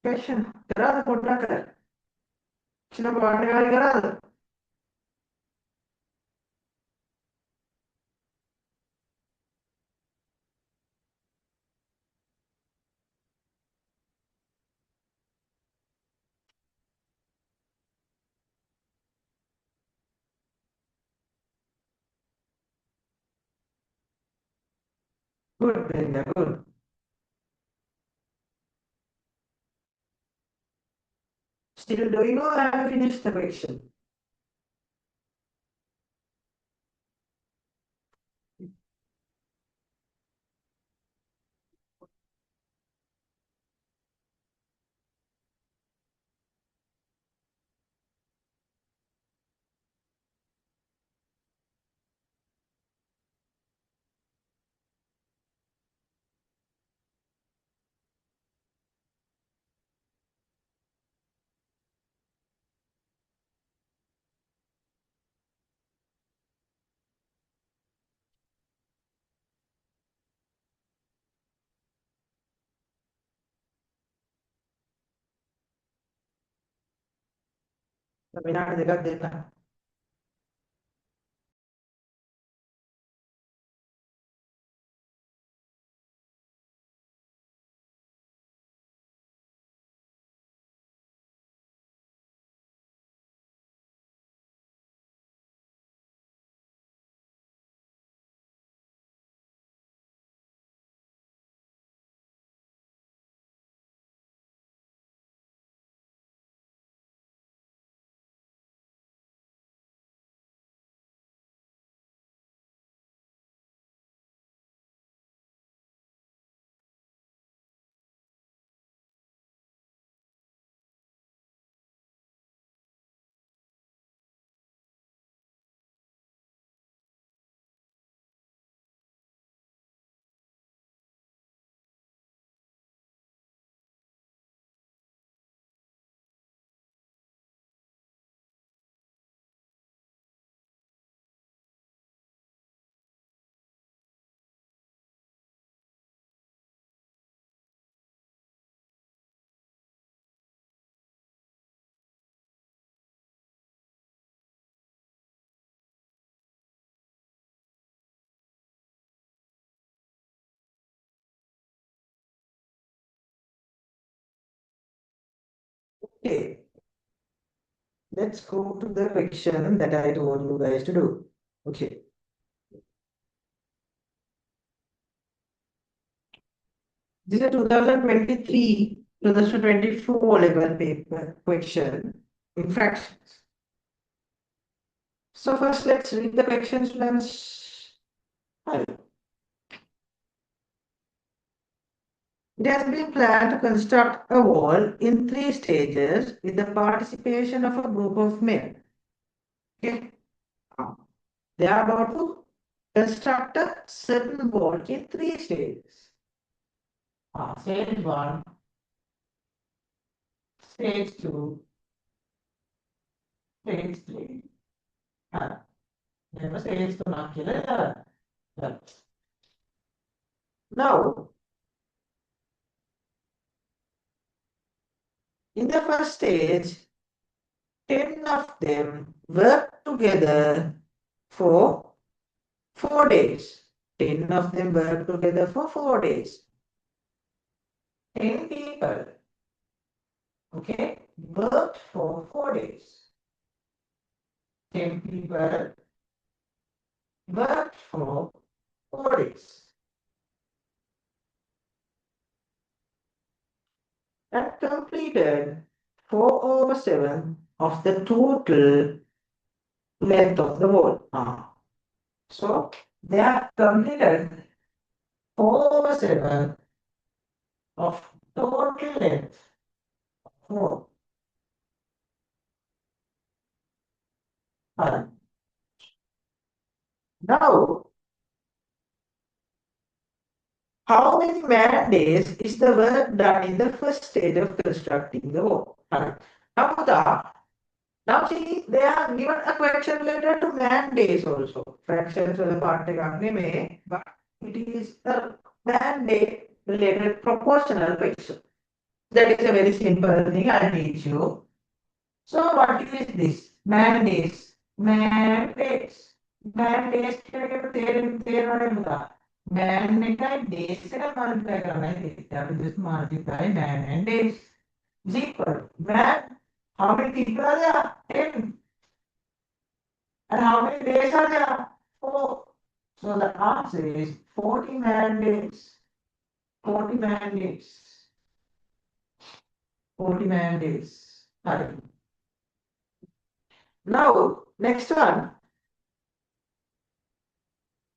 question? There are the Kodaka. Chinabana. Good, Brindia, good. Still doing or have you finished the question? Minute දෙකක් දෙන්න. Okay, let's go to the question that I told you guys to do. Okay. This is a 2023 2024 level paper question in fractions. So first let's read the question, students. It has been planned to construct a wall in 3 stages with the participation of a group of men. Okay. They are about to construct a certain wall in 3 stages. Stage 1, stage 2, stage 3. Never stage 2 not killer. Now, in the first stage, 10 of them worked together for 4 days. 10 of them worked together for 4 days. 10 people, okay, worked for 4 days. 10 people worked for 4 days. And completed 4/7 of the total length of the wall. So they have completed 4/7 of total length of wall. Now, how many man days is the work done in the first stage of constructing the wall? Now see, they are given a question related to man days also. Fractions of the part but it is a man day related proportional ratio. That is a very simple thing I'll teach you. So what is this? Mandates. Mandates. Mandates theorem. Man days multiply. That is multiply man and days is equal. Man, how many people are there? 10. And how many days are there? 4. So the answer is 40 man days. 40 man days. 40 man days. Right. Now, next one.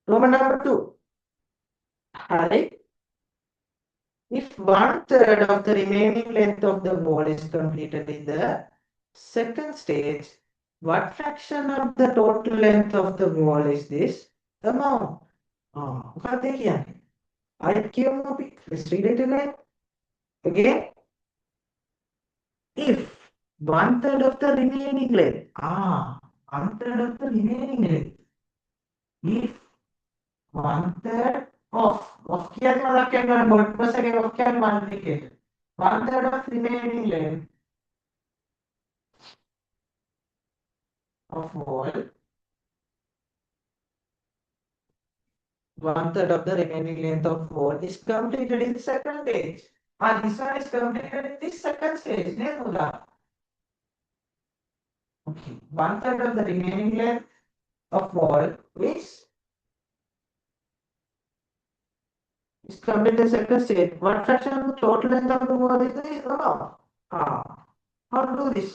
Roman number 2. Right? If 1/3 of the remaining length of the wall is completed in the second stage, what fraction of the total length of the wall is this amount? මොකක්ද ඒ කියන්නේ? ආයෙත් කියමු අපි. Let's read it again. Again, if 1/3 of the remaining length, 1/3 of the remaining length, if 1/3 of කියන්නේ මොකක්ද කියන්නේ මොකක්ද එකේ of කියන්නේ multiplication. 1/3 of remaining length of wall, 1/3 of the remaining length of wall is completed in the second stage. And this one is completed in this second stage. Okay. 1/3 of the remaining length of wall is completed in the second stage. What fraction of the total length of the wall is this? How to do this?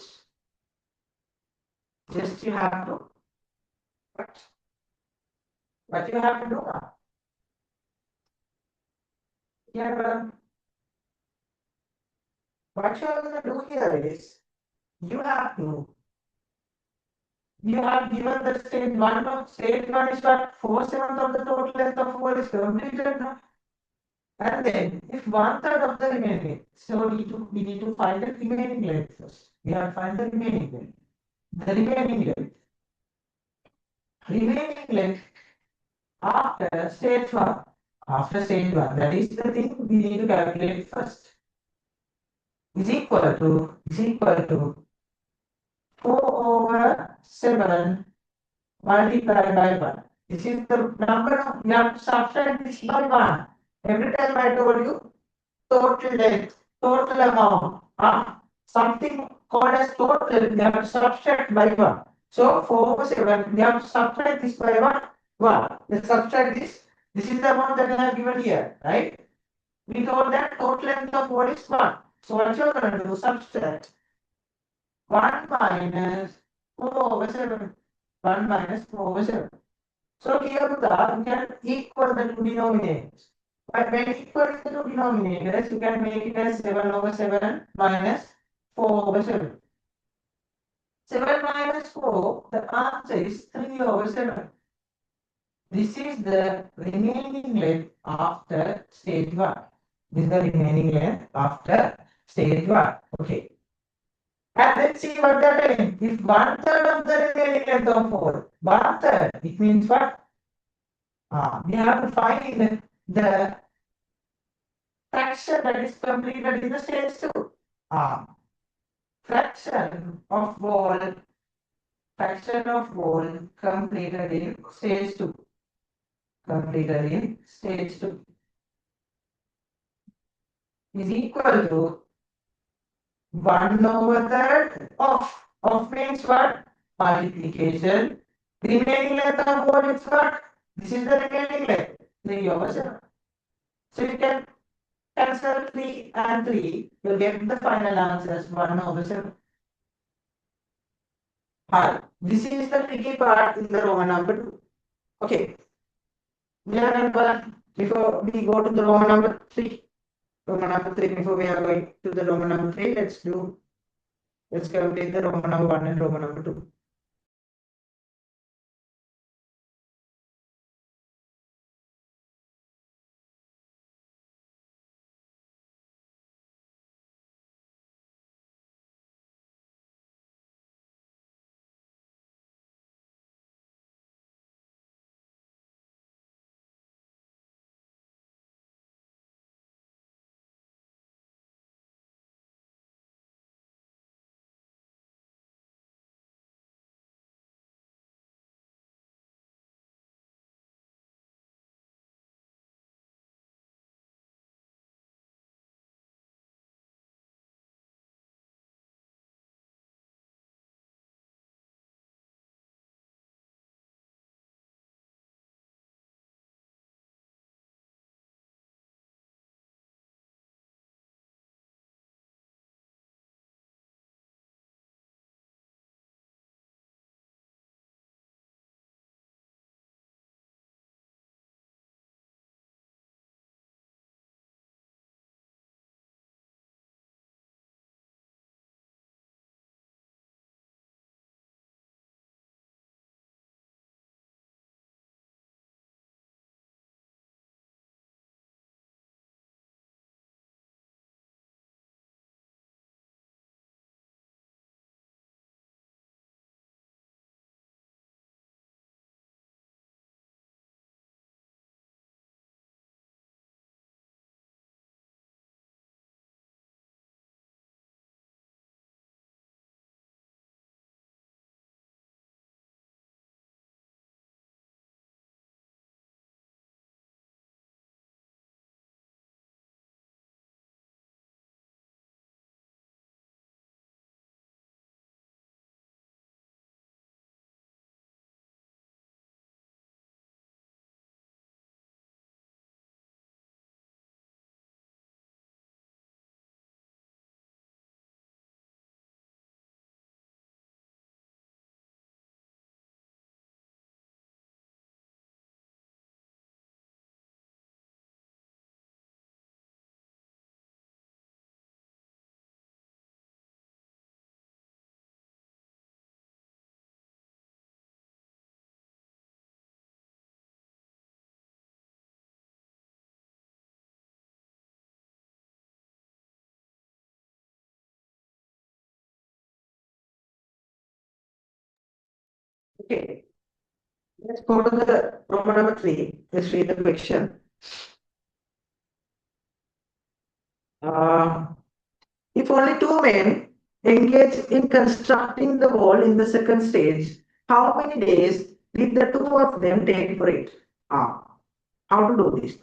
Just you have to what you have to do now? Yeah, what you are going to do here is you have given the stage one of stage one is what 4/7 of the total length of wall is completed now. And then if 1/3 of the remaining, so we need to find the remaining length first. We have to find the remaining length. The remaining length. Remaining length after stage one. After stage one. That is the thing we need to calculate first. Is equal to 4/7 multiplied by 1. This is the number of, you have to subtract this by 1. Every time I told you total length, total amount, something called as total, you have to subtract by 1. So 4/7, you have to subtract this by 1. Let's subtract this. This is the amount that I have given here, right? We told that total length of what is 1. So what you're going to do, subtract 1 minus 4/7. 1 minus 4/7. So here we can equal the two denominators. But when equal the two denominators, you can make it as 7/7 minus 4/7. 7 minus 4, the answer is 3/7. This is the remaining length after stage 1. This is the remaining length after stage 1. Okay. And let's see what that means. If 1/3 of the remaining length of 4, 1/3, it means what? We have to find the fraction that is completed in the stage 2. Fraction of wall completed in stage 2. Completed in stage 2 is equal to 1/3 of. Of means what? Multiplication. Remaining length of wall is what? This is the remaining length. 3/7. So you can cancel 3 and 3. You'll get the final answer as 1/7. Hi. This is the tricky part in the Roman number 2. Okay. Before we go to the Roman number 3. Roman number 3, before we are going to the Roman number 3, let's complete the Roman number 1 and Roman number 2. Okay, let's go to the problem number 3. Let's read the question. Uh, if only two men engage in constructing the wall in the second stage, how many days did the two of them take for it? How to do this?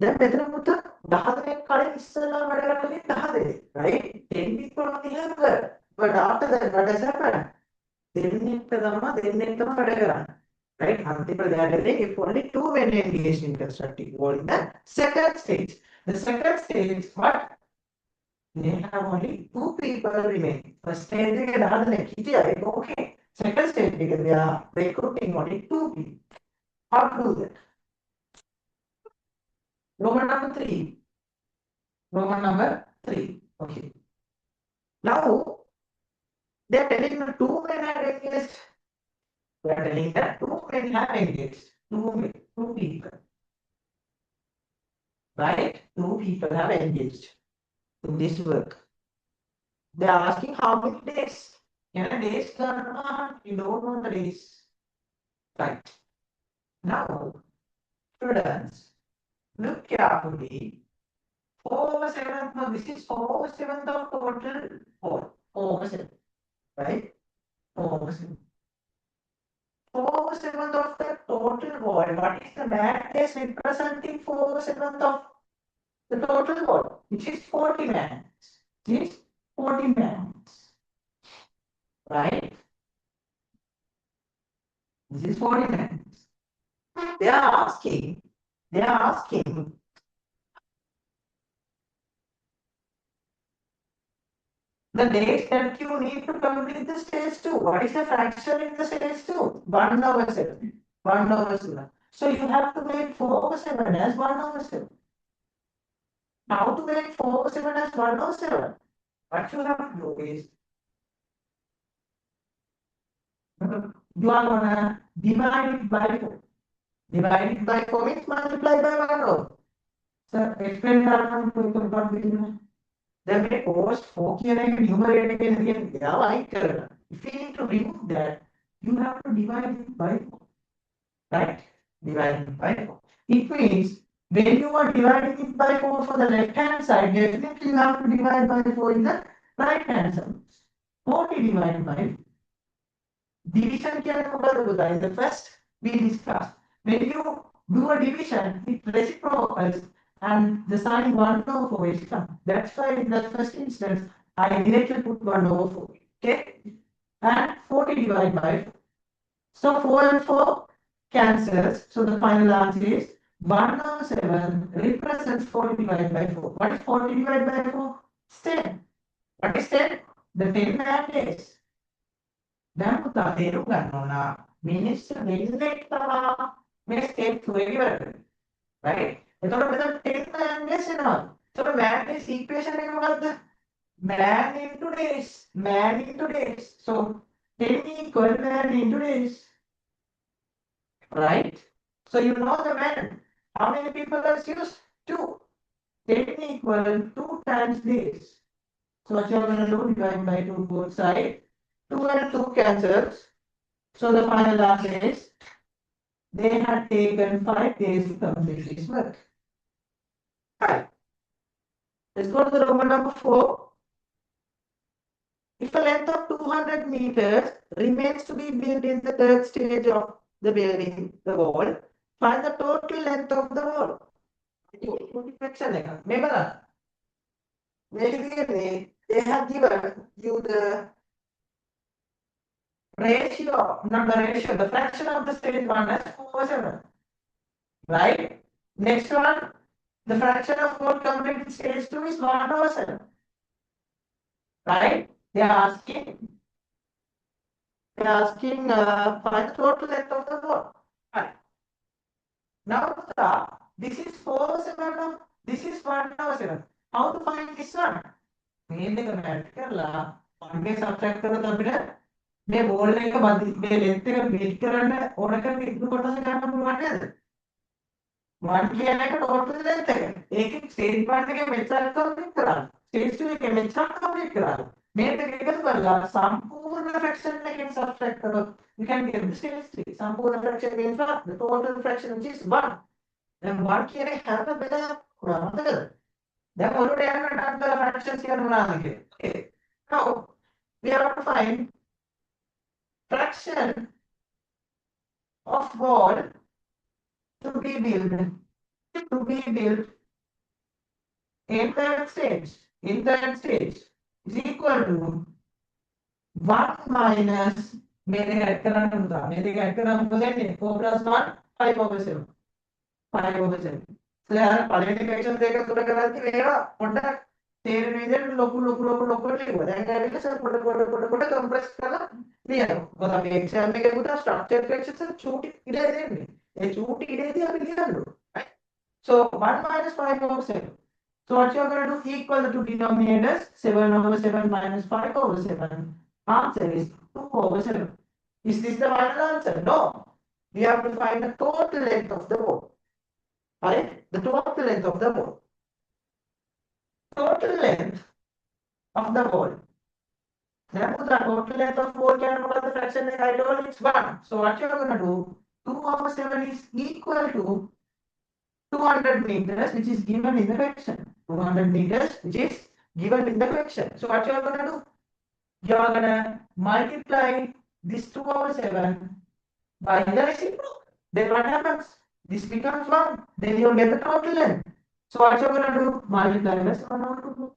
දැන් මෙතන පුත 10 දෙනෙක් කලින් ඉස්සෙල්ලා වැඩ කරන්නේ 10 දෙනෙක්, right? 10 people only have work. But after that, what has happened? දෙන්නෙක් තමයි වැඩ කරන්නේ. Right? අන්තිමට දැනගන්නේ if only two men engaged in constructing wall in the second stage. The second stage is what? They have only two people remaining. First stage එකේ 10 දෙනෙක් හිටියා ඒක okay. Second stage එකේ they are recruiting only two people. How to do that? Roman number 3. Roman number 3. Okay. Now they are telling the two men have engaged. They are telling that two men have engaged. Two people. Right? Two people have engaged in this work. They are asking how many days. Days you don't know the days. Right. Now, students, look carefully. 4/7, no, this is 4/7 of total 4. 4/7. Right? 4/7. 4/7 of the total wall. What is the man days representing 4/7 of the total wall? Which is 40 mans. This is 40 mans. Right? This is 40 mans. They are asking the days that you need to complete the stage 2. What is the fraction in the stage 2? 1/7. 1/7. So you have to make 4/7 as 1/7. How to make 4/7 as 1/7? What you have to do is you are gonna divide it by 4. Divide it by 4 means multiply by 1. Sir, explain that. Then we post 4 numerator again. If you need to remove that, you have to divide it by 4. Right? Divide it by 4. It means when you are dividing it by 4 for the left hand side, definitely you have to divide by 4 in the right hand side. 40 divided by 4. Division in the first we discussed. When you do a division, it reciprocals and the sign 1/4 will come. That's why in the first instance, I directly put 1/4. Okay? And 40 divided by 4. So 4 and 4 cancels. So the final answer is 1/7 represents 40 divided by 4. What is 40 divided by 4? 10. What is 10? The 10 man days. දැන් පුතා තේරුම් ගන්න ඕන මිනිස්සු දෙන්නෙක් තමයි මේ step 2 එක ඉවර කරන්නේ. right? එතකොට මෙතන 10 man days එනවා. එතකොට man days equation එක මොකක්ද? Man into days. Man into days. So 10 equal man into days. Right? So you know the man. How many people are used? 2. 10 equal 2 times days. So what you are going to do? Divide by 2 both sides. 2 and 2 cancels. So the final answer is they had taken 5 days to complete this work. 5. Let's go to the Roman number 4. If a length of 200 meters remains to be built in the third stage of the building, the wall, find the total length of the wall. Remember, they have given you the ratio, not the ratio, the fraction of the stage 1 as 4/7. Right? Next one, the fraction of whole completed stage 2 is 1/7. Right? They are asking find the total length of the wall. Right. Now, this is 4/7, this is 1/7. How to find this one? Main එක mat කරලා 1 එක සබ්ට්‍රැක්ට් කරලා අපිට මේ wall එක මේ length එක build කරන්න ඕන කරන ඉක්ම කොටස ගන්න පුළුවන් නේද? 1 කියන එක total length එක. ඒකේ stage 1 එකේ මෙච්චර කම්ප්ලීට් කරා. stage 2 එකේ මෙච්චර කම්ප්ලීට් කරා. මේක එකතු කරලා සම්පූර්ණ fraction එකෙන් subtract කරොත් we can get this chemistry. සම්පූර්ණ fraction means what? The total fraction which is 1. දැන් 1 කියන එක හැම වෙලාවෙම පුරා මතකද? දැන් ඔළුවට යන්න ටක් කරලා fractions කියන මොනවාද කියලා. Okay. Now we have to find fraction of ball to be built in third stage is equal to 1 minus मेरे ऐड करना होता मेरे ऐड करना होता है 4 plus 1 5 over 7 5 over 7 so यार पढ़ने के क्वेश्चन देखा तो लगा कि मेरा पढ़ना तेरे में लोकु लिखो දැන් ඇවිල්ලා සර් පොඩ කම්ප්‍රෙස් කරලා ලියනවා මොකද මේ එක්සෑම් එකේ පුතා ස්ට්‍රක්චර් ෆ්‍රැක්ෂන්ස් චූටි ඉඩ දෙන්නේ ඒ චූටි ඉඩේදී අපි ලියන්න ඕනේ right so 1 minus 5 over 7. So what you're going to do equal to denominators 7 over 7 minus 5 over 7. Answer is 2 over 7. Is this the final answer? No. We have to find the total length of the ball. Right? The total length of the ball. Total length of the ball. Therefore, the total length of ball can over the fraction like I told it's 1. So what you're going to do, 2 over 7 is equal to 200 meters, which is given in the question. 200 meters, which is given in the question. So what you are going to do? You are going to multiply this 2 over 7 by the reciprocal. Then what happens? This becomes 1. Then you will get the total length. So what you are going to do? Multiply this 1 over 2.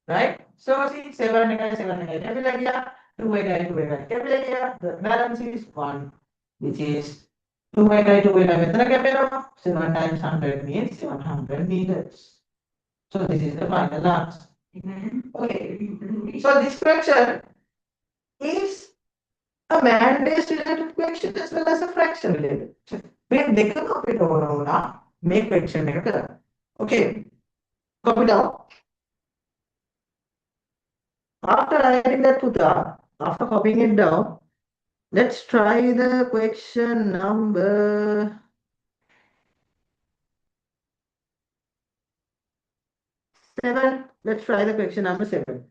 Right? So see 7 again, 2 again. The balance is 1, which is 2 meter 7 times 100 means 700 meters. So this is the final answer. Okay. So this fraction is a man-based related fraction as well as a fraction related. මේ දෙකම අපිට ඕන වුණා මේ fraction එක කරන්න. Okay. Copy down. After writing that puta, after copying it down, let's try the question number 7. Let's try the question number 7.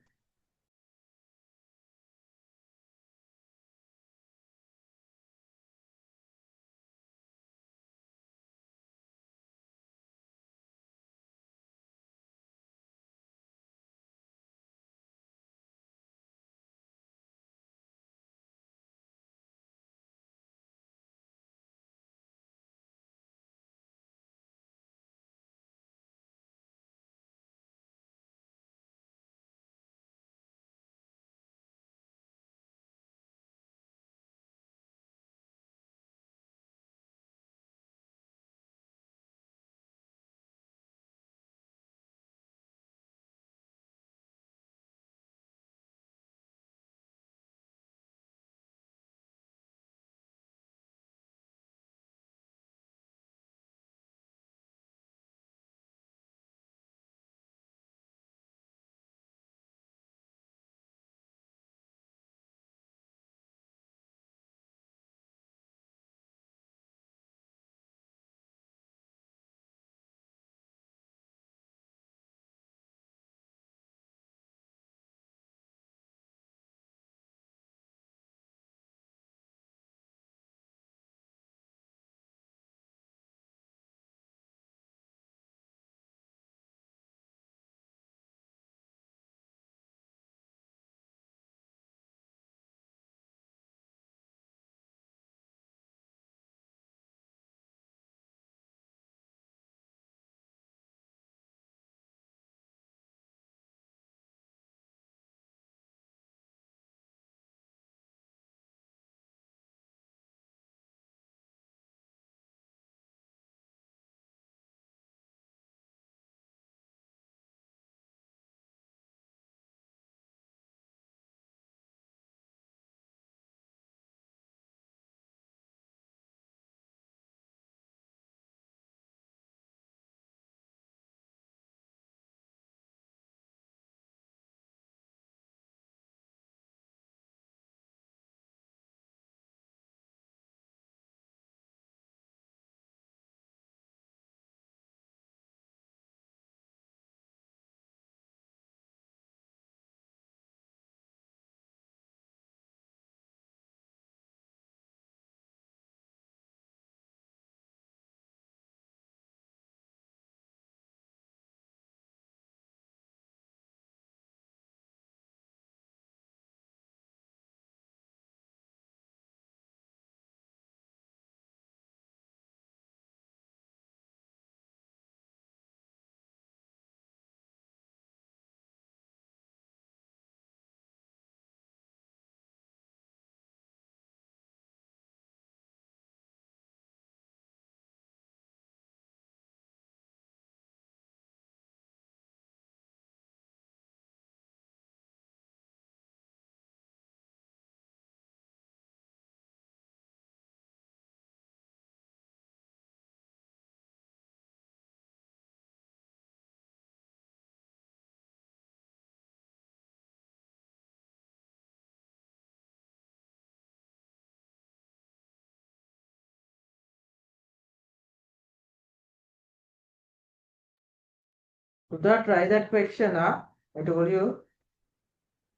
Sudha, try that question. I told you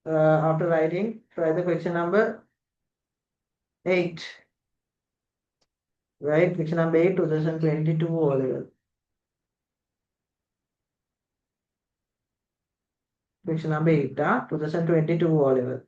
after writing, try the question number 8. Right? Question number 8, 2022 O level. Question number 8, 2022 O level.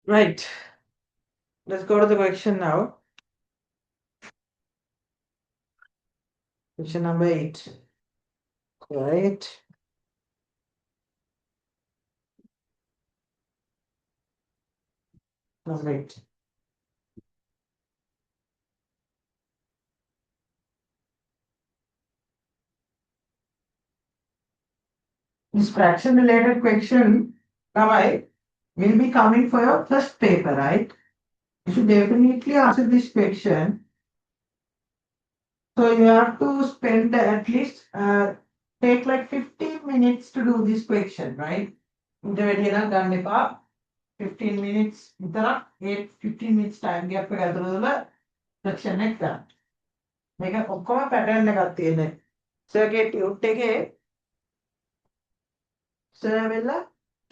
Right. Let's go to the question now. Question number 8. Right. Number 8. This fraction related question now I will be coming for your first paper, right? You should definitely answer this question. So you have to spend at least take like 15 minutes to do this question, right? The video done එපා 15 minutes විතරක් ඒ 15 minutes time gap එක ඇතුළත section එක ගන්න. මේක ඔක්කොම pattern එකක් තියෙන්නේ. සර්ගේ ටියුට් එකේ සර් වෙලා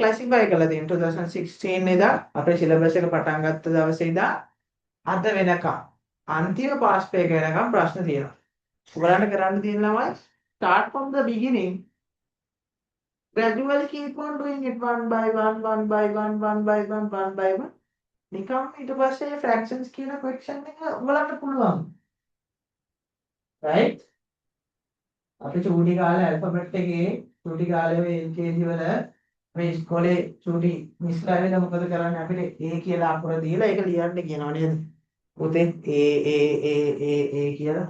ක්ලාසිෆයි කරලා තියෙන 2016 ඉඳලා අපේ සිලබස් එක පටන් ගත්ත දවසේ ඉඳලා අද වෙනකම් අන්තිම පාස් පේක වෙනකම් ප්‍රශ්න තියෙනවා. ඔයාලට කරන්න තියෙන ළමයි start from the beginning gradually keep on doing it one by one one by one නිකම් ඊට පස්සේ fractions කියන question එක ඔයාලට පුළුවන්. Right? අපි චූටි කාලේ ඇල්ෆබෙට් එකේ චූටි කාලේ ඔය LKG වල මේ ඉස්කෝලේ චූටි මිස්ලා වෙන මොකද කරන්නේ අපිට A කියලා අකුර දීලා ඒක ලියන්න කියනවා නේද? පුතේ A කියලා.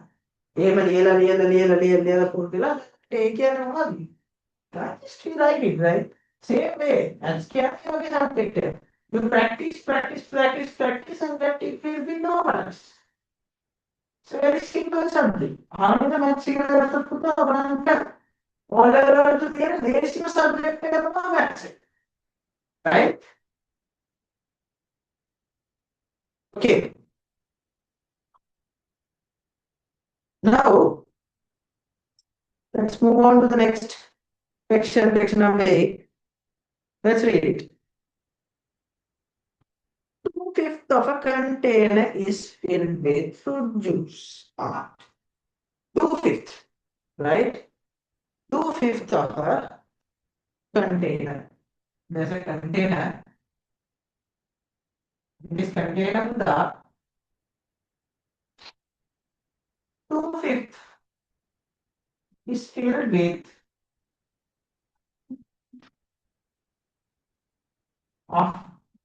එහෙම ලියලා පුරුදුලා A කියන්නේ මොකද්ද? That is to write it, right? Same way as scanning of a subject. You practice, and that it will be normal. It's a very simple subject. How do the maths put the all the very simple subject maths. Right? Okay. Now let's move on to the next section number 8. Let's read it. 2/5 of a container is filled with fruit juice. 2/5, right? 2/5 of a container. There's a container. This container the 2/5 is filled with of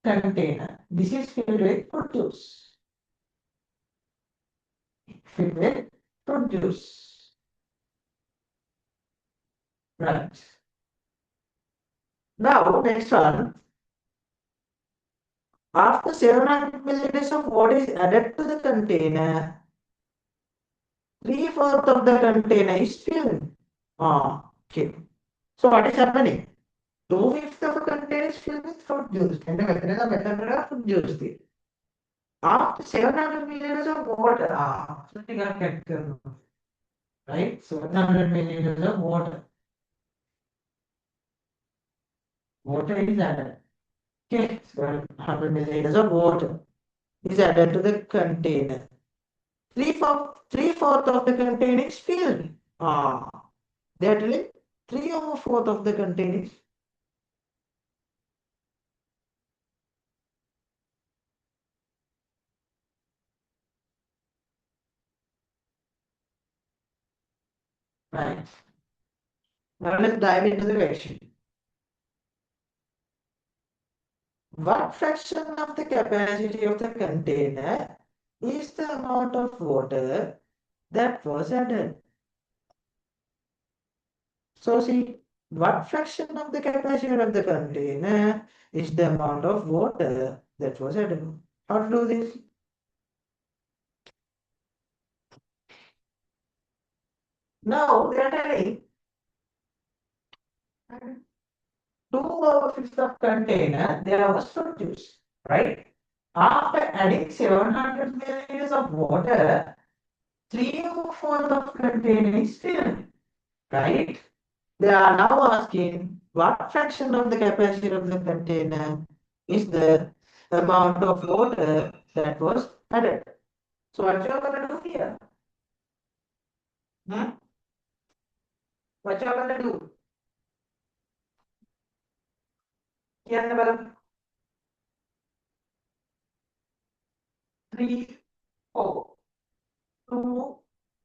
container. This is filled with fruit juice. Filled with fruit juice. Right. Now next one. After 700 milliliters of water is added to the container, 3/4 of the container is filled. Okay. So what is happening? 2/5 of a container is filled with fruit juice. And the method fruit juice. After 700 milliliters of water, right? 700 milliliters of water. Water is added. Okay, 700 milliliters of water is added to the container. 3/4 of the container is filled. They are telling 3/4 of the container is right. Now let's dive into the question. What fraction of the capacity of the container is the amount of water that was added? So see, what fraction of the capacity of the container is the amount of water that was added? How to do this? Now they are telling 2/5 of container there was fruit juice, right? After adding 700 milliliters of water, 3/4 of container is filled, right? They are now asking what fraction of the capacity of the container is the amount of water that was added. So what you are going to do here? What you are going to do? Here number 3, 4, 2,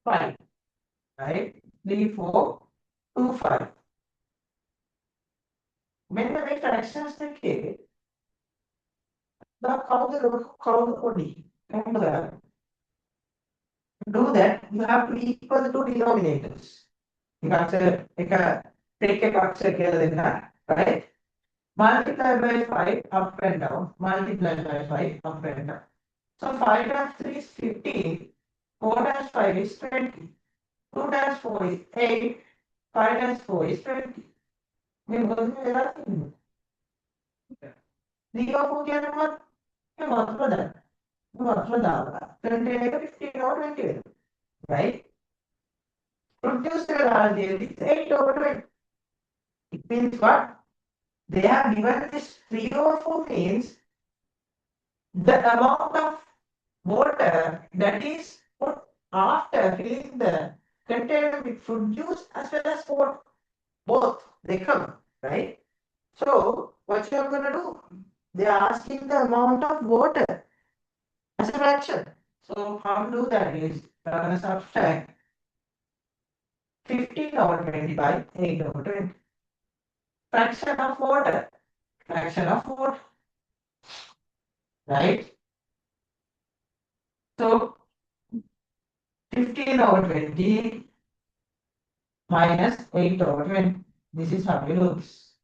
5, right? 3, 4, 2, 5. When the fractions the count the body. Remember that. Do that, you have to equal the two denominators. You have to take a box right? Multiply by 5 up and down. Multiply by 5 up and down. So 5 times 3 is 15. 4 times 5 is 20. 2 times 4 is 8. 5 times 4 is 20. We will do everything. 3 or 4 can what? What's for that? What's for that? 20 15 or 20. Right? Produce the large is 8/20. It means what? They have given this 3/4 means the amount of water that is put after filling the container with fruit juice as well as water. Both they come, right? So what you are going to do? They are asking the amount of water as a fraction. So how to do that is you are going to subtract 15 over 20 by 8 over 20. Fraction of water. Fraction of water. Right? So 15 over 20 minus 8 over 20. This is how we do this.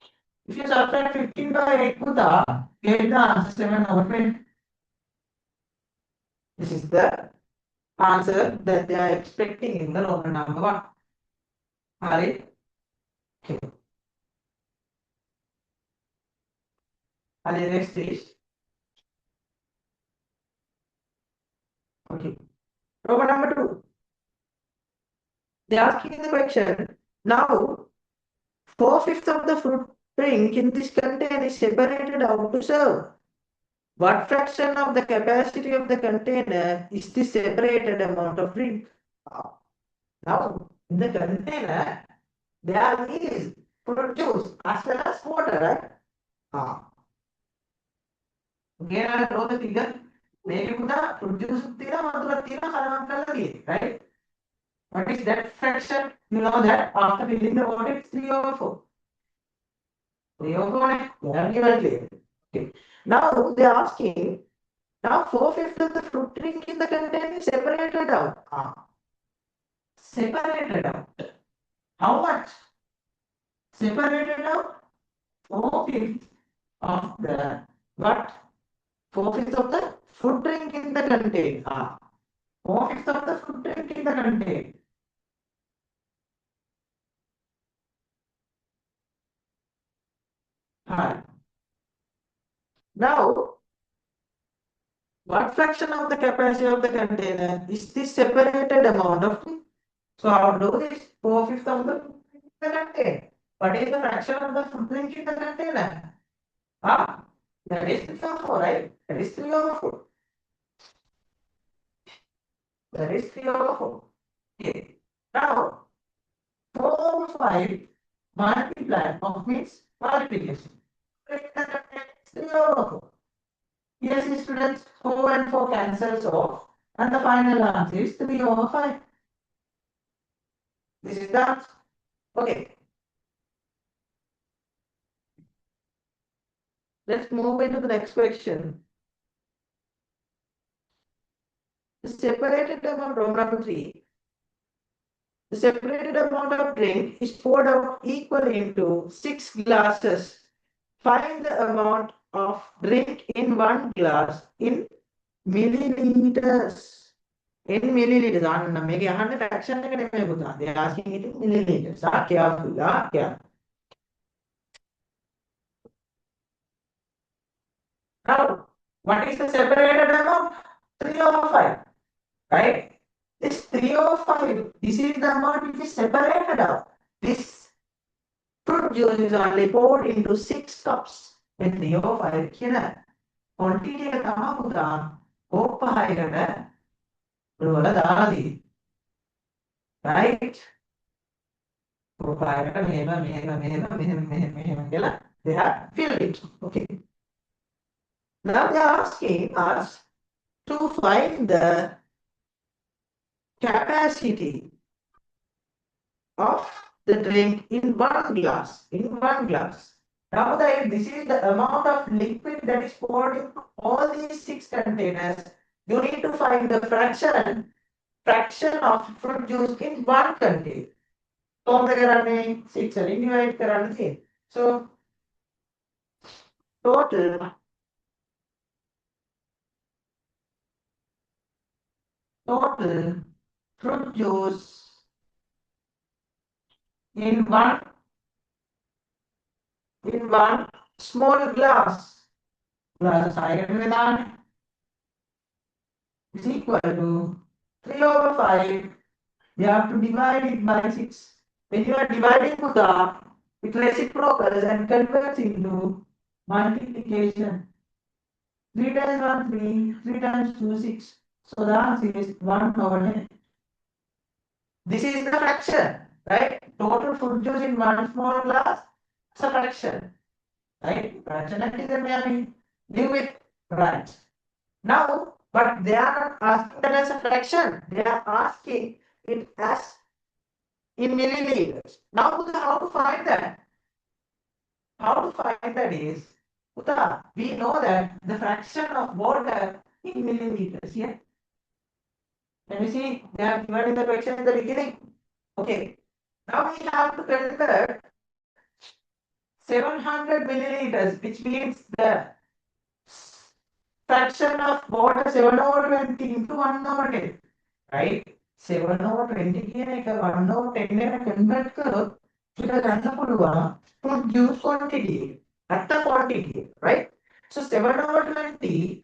If you subtract 15 by 8, Buddha, get the answer 7 over 20. This is the answer that they are expecting in the Roman number 1. Alright? Okay. Alright, next is. Okay. Roman number 2. They are asking the question. Now, 4/5 of the fruit drink in this container is separated out to serve. What fraction of the capacity of the container is this separated amount of drink? Now, in the container, there is fruit juice as well as water, right? Again, I draw the figure. Maybe the fruit juice right? What is that fraction? You know that after filling the water, it's 3 over 4. 3 over 4, they are given clear. Okay. Now they are asking, now 4/5 of the fruit drink in the container is separated out. Separated out. How much? Separated out 4/5 of the what? 4/5 of the fruit drink in the container. 4/5 of the fruit drink in the container. Now, what fraction of the capacity of the container is this separated amount of thing? So how to do this? 4/5 of the container. What is the fraction of the footprint in the container? That is 3 over 4, right? That is 3 over 4. That is 3 over 4. Okay. Now, 4 over 5 multiplied of means multiplication. 3 over 4. Yes, students, 4 and 4 cancels off, and the final answer is 3 over 5. This is the answer. Okay. Let's move into the next question. The separated amount, row number 3. The separated amount of drink is poured out equally into 6 glasses. Find the amount of drink in one glass in milliliters. In milliliters. They are asking it in milliliters. Now, what is the separated amount? 3 over 5. Right? This 3 over 5, this is the amount which is separated out. This fruit juice is only poured into 6 cups. With 3 over 5 කියන quantity එක තමයි පුතා COPE 6කට වල දාලා තියෙන්නේ. Right? COPE 6කට මෙහෙම කියලා they have filled it. Okay. Now they are asking us to find the capacity of the drink in one glass. Now this is the amount of liquid that is poured into all these 6 containers. You need to find the fraction of fruit juice in one container. So 6 divide. So total fruit juice in one small glass is equal to 3 over 5. You have to divide it by 6. When you are dividing it reciprocals and converts into multiplication. 3 times 1, 3, 3 times 2, 6. So the answer is 1 over 10. This is the fraction, right? Total fruit juice in one small glass is a fraction, right? Fraction is a live with, right? Now, but they are not asking that as a fraction. They are asking it as in milliliters. Now, how to find that? How to find that is, Uta, we know that the fraction of water in milliliters. Yeah. Can you see? They are given in the question in the beginning. Okay. Now we have to convert 700 milliliters, which means the fraction of water 7 over 20 into 1 over 10. Right? 7 over 20 කියන එක 1 over 10 එකට convert කරොත් අපිට ගන්න පුළුවන් produce quantity. At the quantity, right? So 7 over 20,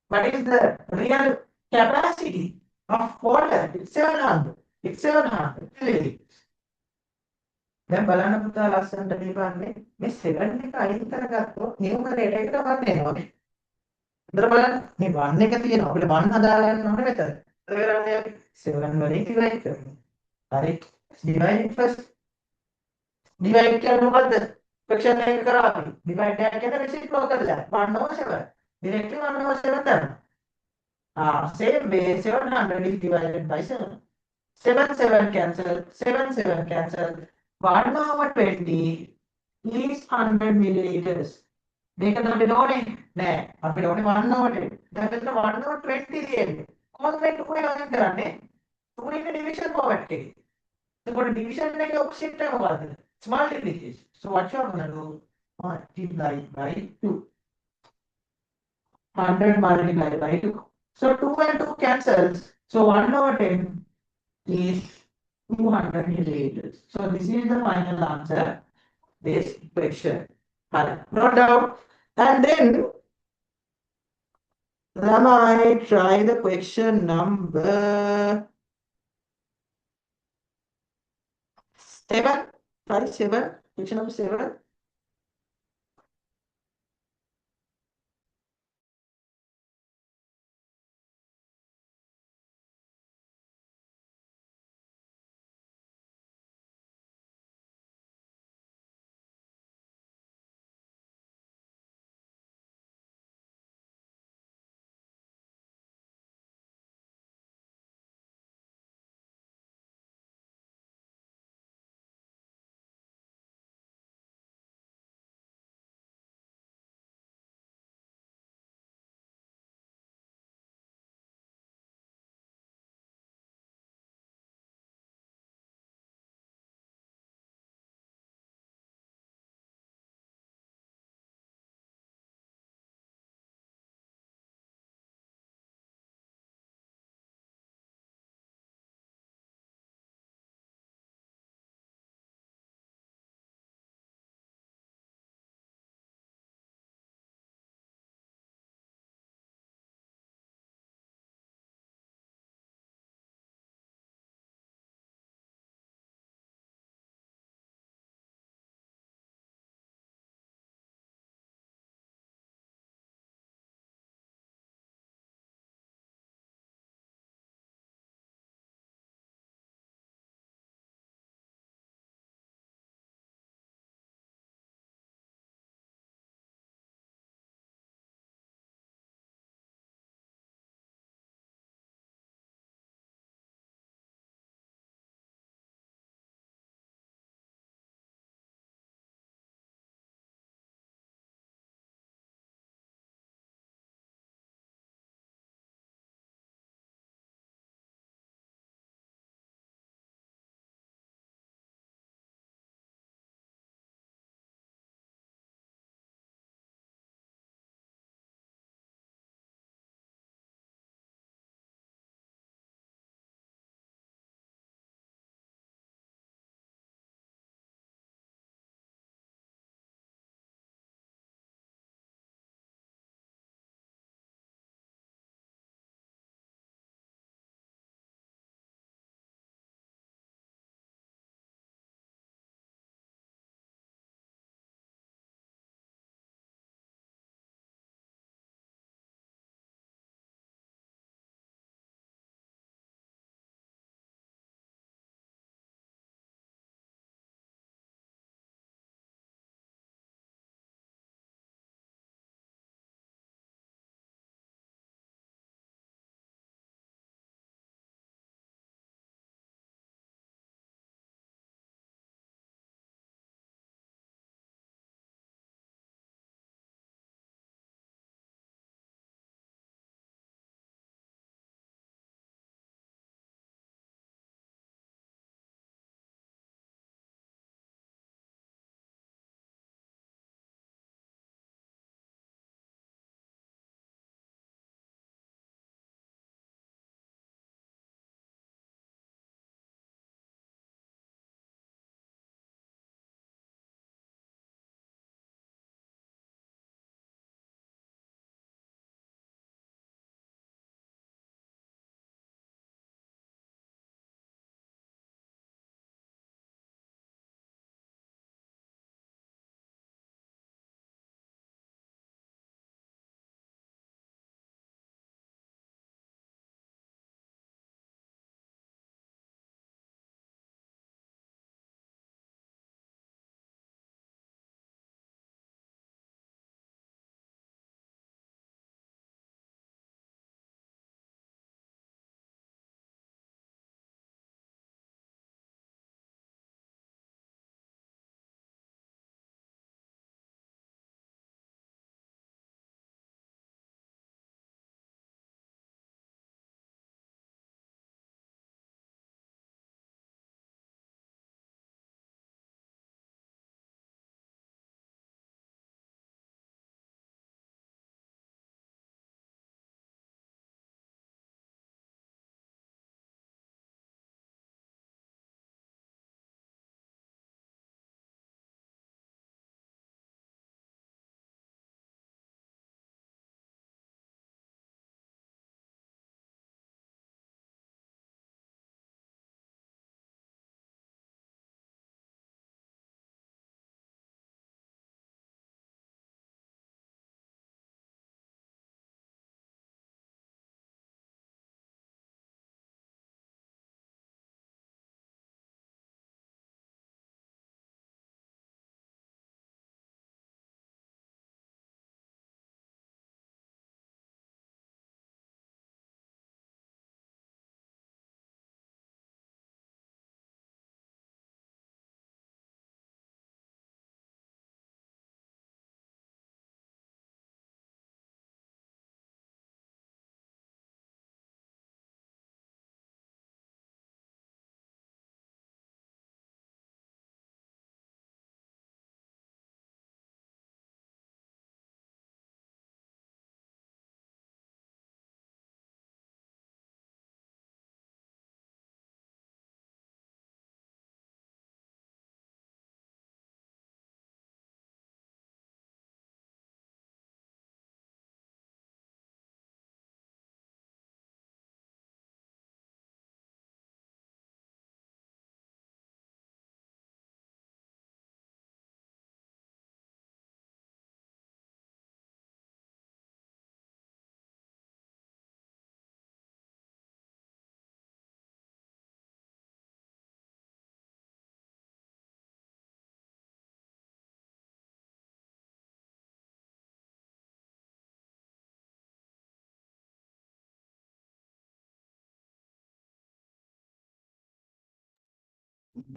what is the real capacity of water? It's 700. It's 700 milliliters. දැන් බලන්න පුතා ලස්සනට දීපන්නේ මේ 7 එක අයින් කරගත්තොත් නියුමරේටර් එකට 1 එනවා. ඉතල බලන්න මේ 1 එක තියෙනවා. අපිට 1 හදාගන්න ඕනේ මෙතන. ඒක කරන්නේ අපි 7 වලින් divide කරනවා. හරි. divide first. divide කියන්නේ මොකද්ද? fraction එක කරා අපි. divide එක කියන්නේ reciprocal එක. 1 over 7. directly 1 over 7 දානවා. Same way 700 is divided by 7. 7 7 cancel. 7 7 cancel. 1 over 20 is 100 milliliters. මේක තමයි ඕනේ නෑ අපිට ඕනේ 1 over 10. දැන් මෙතන 1 over 20 තියෙන්නේ. කොහොමද මේක කොහෙන්ද කරන්නේ? 2 in division format එකේ. එතකොට division එකේ opposite එක මොකද්ද? It's multiplication. So what you are going to do? Multiply by 2. 100 multiplied by 2. So 2 and 2 cancels. So 1 over 10 is 200 milliliters. So this is the final answer. This equation. No doubt. And then I try the question number 7. Try 7. Question number 7.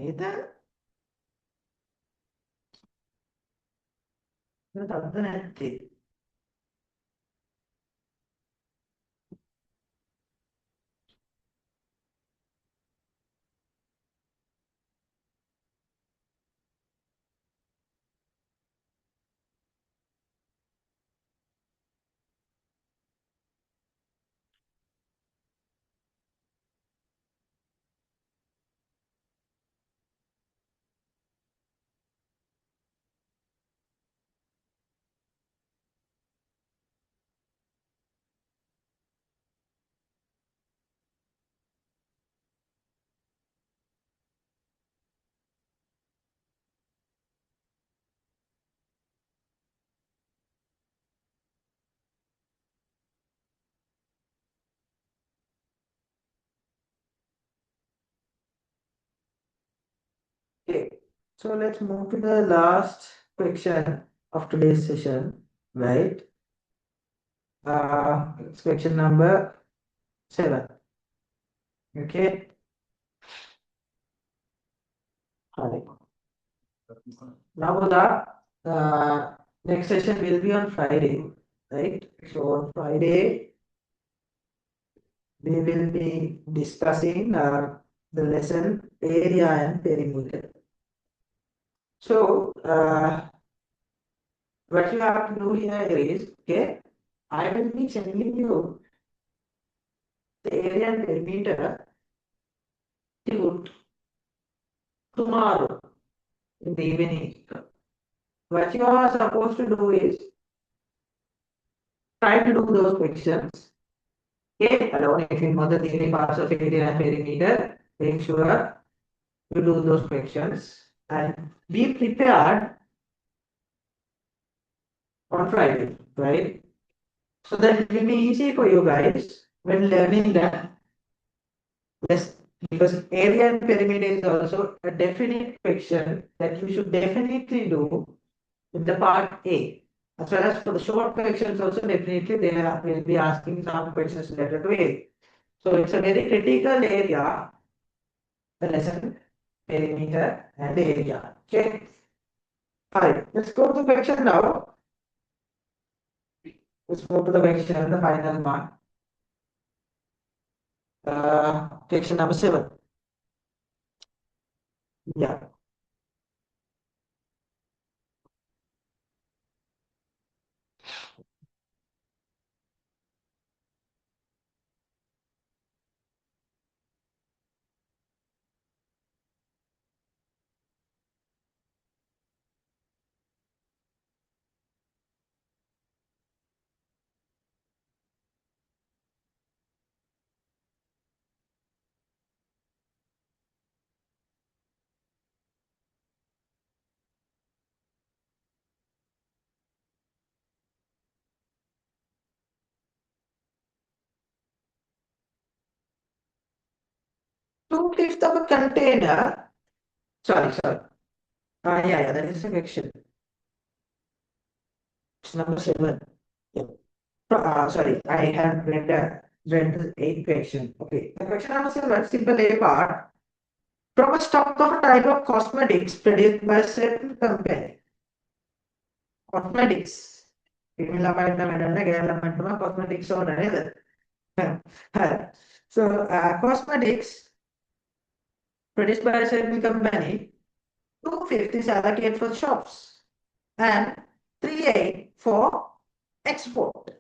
Either other than Okay, so let's move to the last section of today's session, right? Section number 7. Okay. Alright. Now the next session will be on Friday, right? So on Friday we will be discussing the lesson area and perimeter. So what you have to do here is, okay, I will be sending you the area and perimeter to tomorrow in the evening. What you are supposed to do is try to do those questions. Okay, alone if you know the theory parts of area and perimeter, make sure you do those questions and be prepared on Friday, right? So that it will be easy for you guys when learning that. Yes, because area and perimeter is also a definite question that you should definitely do in the part A. As well as for the short questions also definitely will be asking some questions related to A. So it's a very critical area, the lesson, perimeter and area. Okay. Alright, let's go to the question now. Let's move to the question, the final one. Question number 7. Yeah. Two-fifths of a container. Sorry. Yeah, that is the question. It's number 7. Yeah. Sorry, I have read the 8th question. Okay. The question number 7, simple A part. From a stock of a type of cosmetics produced by a certain company. Cosmetics. Cosmetics so cosmetics produced by a certain company, 2/5 is allocated for shops and 3/8 for export.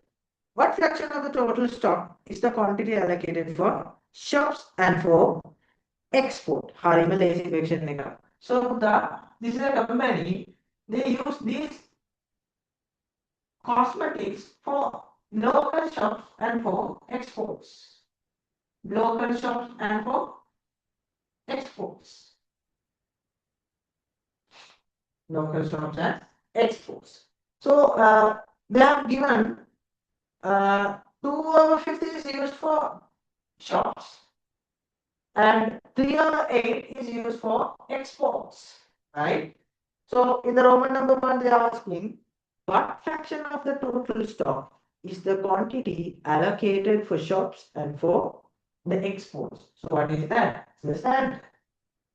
What fraction of the total stock is the quantity allocated for shops and for export? So this is a company, they use these cosmetics for local shops and for exports. Local shops and for exports. Local shops and exports. So they have given 2/5 is used for shops and 3/8 is used for exports, right? So in the Roman number 1, they are asking what fraction of the total stock is the quantity allocated for shops and for the exports. So what is that? Understand?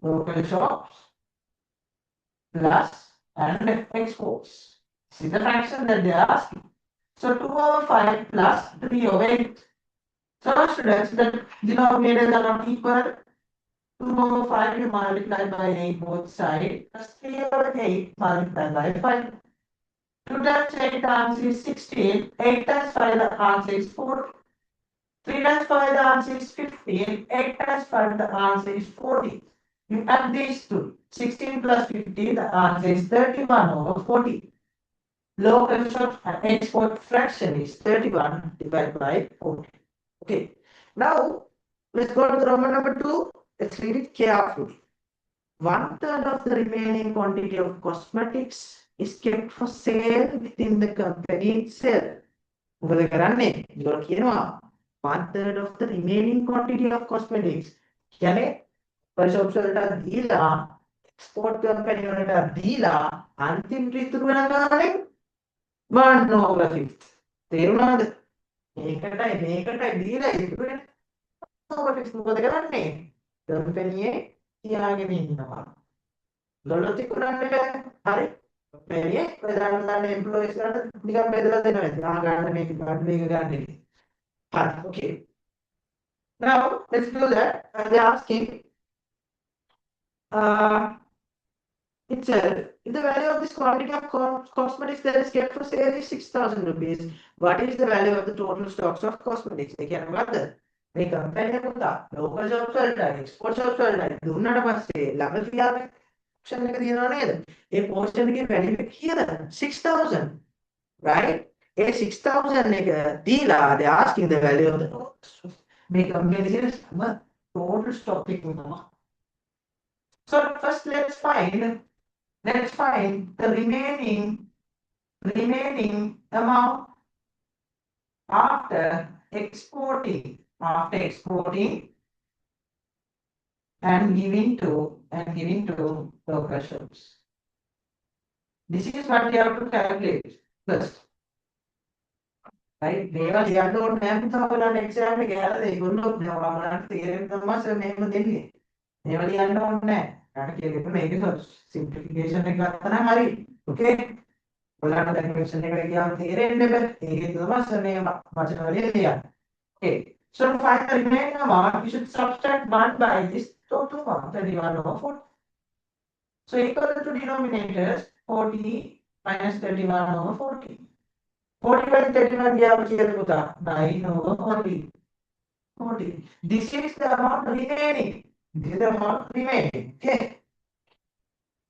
local shops plus and exports. See the fraction that they are asking. So 2 over 5 plus 3 over 8. So students, the denominators are not equal. 2 over 5 you multiply by 8 both sides plus 3 over 8 multiplied by 5. 2 times 8 answer is 16. 8 times 5 the answer is 4. 3 times 5 the answer is 15. 8 times 5 the answer is 40. You add these two. 16 plus 50 the answer is 31 over 40. Local shop and export fraction is 31 divided by 40. Okay. Now let's go to the Roman number 2. Let's read it carefully. 1/3 of the remaining quantity of cosmetics is kept for sale within the company itself. මොකද කරන්නේ? ඒගොල්ලෝ කියනවා 1/3 of the remaining quantity of cosmetics. කියන්නේ shops වලට දීලා export company වලට දීලා අන්තිම ඍතුව වෙනකන් 1/5. තේරුණාද? මේකටයි දීලා ඉතුරු වෙන 1/5 මොකද කරන්නේ? company තියාගෙන ඉන්නවා. දොළොත් කරන්නේ හරි. මේ ප්‍රධාන employees ගන්න නිකන් බෙදලා දෙනවා. ගන්න මේක ගන්න. හරි. Okay. Now let's do that. They're asking it's the value of this quantity of cosmetics that is kept for sale is 6,000 rupees. What is the value of the total stocks of cosmetics? They can what මේ company එක පුතා local shops වලට export shops වලට දුන්නාට පස්සේ ළඟ ක්‍රියාවේ option එක තියෙනවා නේද? ඒ portion එකේ value එක කීයද? 6,000. Right? ඒ 6,000 එක දීලා they asking the value of the මේ කම්පැනි එකේ total stock එක උනවා. So first let's find the remaining amount after exporting and giving to local shops. This is what you have to calculate first. Right? මේවා ලියන්න ඕනේ නැහැ පුතා ඔයාලට exam එක ගහලා ඒගොල්ලෝ ඔයාලට තේරෙන්න තමයි මේක දෙන්නේ. මේවා ලියන්න ඕනේ නැහැ. ඔයාලට කියන්න මේක simplification එක ගත්තා නම් හරි. Okay? ඔයාලට දැන් question එකට ගියාම තේරෙන්නේ බෑ. ඒකේ තමයි මේ වචන වලින් ලියන්න. Okay. So to find the remaining amount, you should subtract 1 by this total amount, 31 over 40. So equal to denominators, 40 minus 31 over 40. 40 by 31 gap puta 9 over 40. 40. This is the amount remaining. This is the amount remaining. Okay.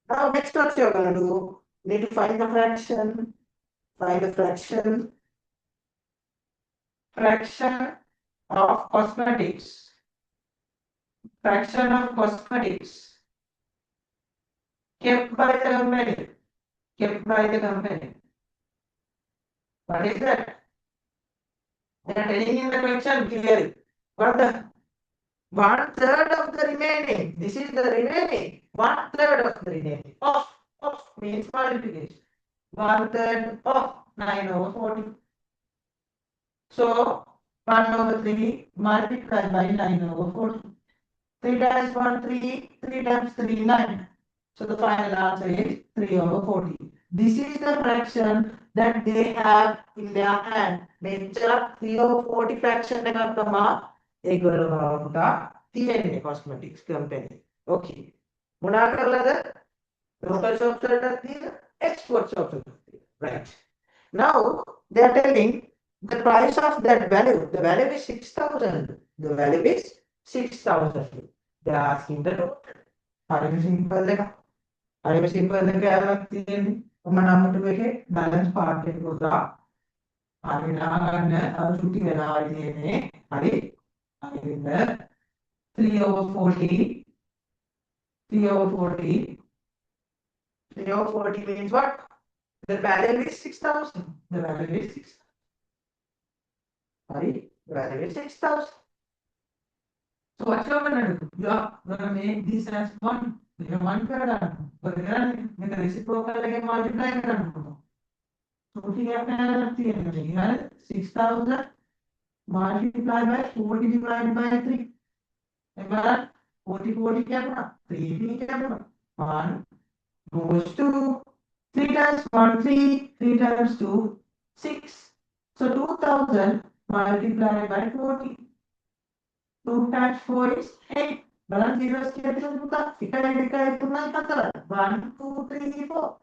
Now next what you're going to do, need to find the fraction. Find the fraction of cosmetics. Fraction of cosmetics kept by the company. What is that? They are telling in the question clearly. What the 1/3 of the remaining? This is the remaining. 1/3 of the remaining. Of means multiplication. 1/3 of 9 over 40. So 1 over 3 multiplied by 9 over 40. 3 times 1, 3. 3 times 3, 9. So the final answer is 3 over 40. This is the fraction that they have in their hand. Measure 3 over 40 fraction එකක් තමයි ඒගොල්ලෝ පුතා තියෙන්නේ cosmetics company. Okay. මොනා කරලාද? local shops වලට තියෙන export shops වලට. Right. Now they are telling the price of that value. The value is 6,000. The value is 6,000. They are asking the total. හරිම simple එකක්. හරිම simple එකක් යාළුවක් තියෙන්නේ. ඔම නම්බර් එකේ balance part එක පුතා. හරි නාගන්න අර සුටි වෙලා තියෙන්නේ. හරි. හරිද? 3 over 40. 3 over 40. 3 over 40 means what? The value is 6,000. The value is 6,000. Right? The value is 6,000. So what you're going to do? You're going to make this as 1. You have 1 paradigm. But then the reciprocal again multiply. So we have 6,000 multiplied by 40 divided by 3. Remember? 40 camera, 3 camera. 1 goes to 3 times 1, 3 times 2, 6. So 2000 multiplied by 40. 2 times 4 is 8. Balance zeros කියලා පුතා. 1 1 3 4. 1 2 3 4.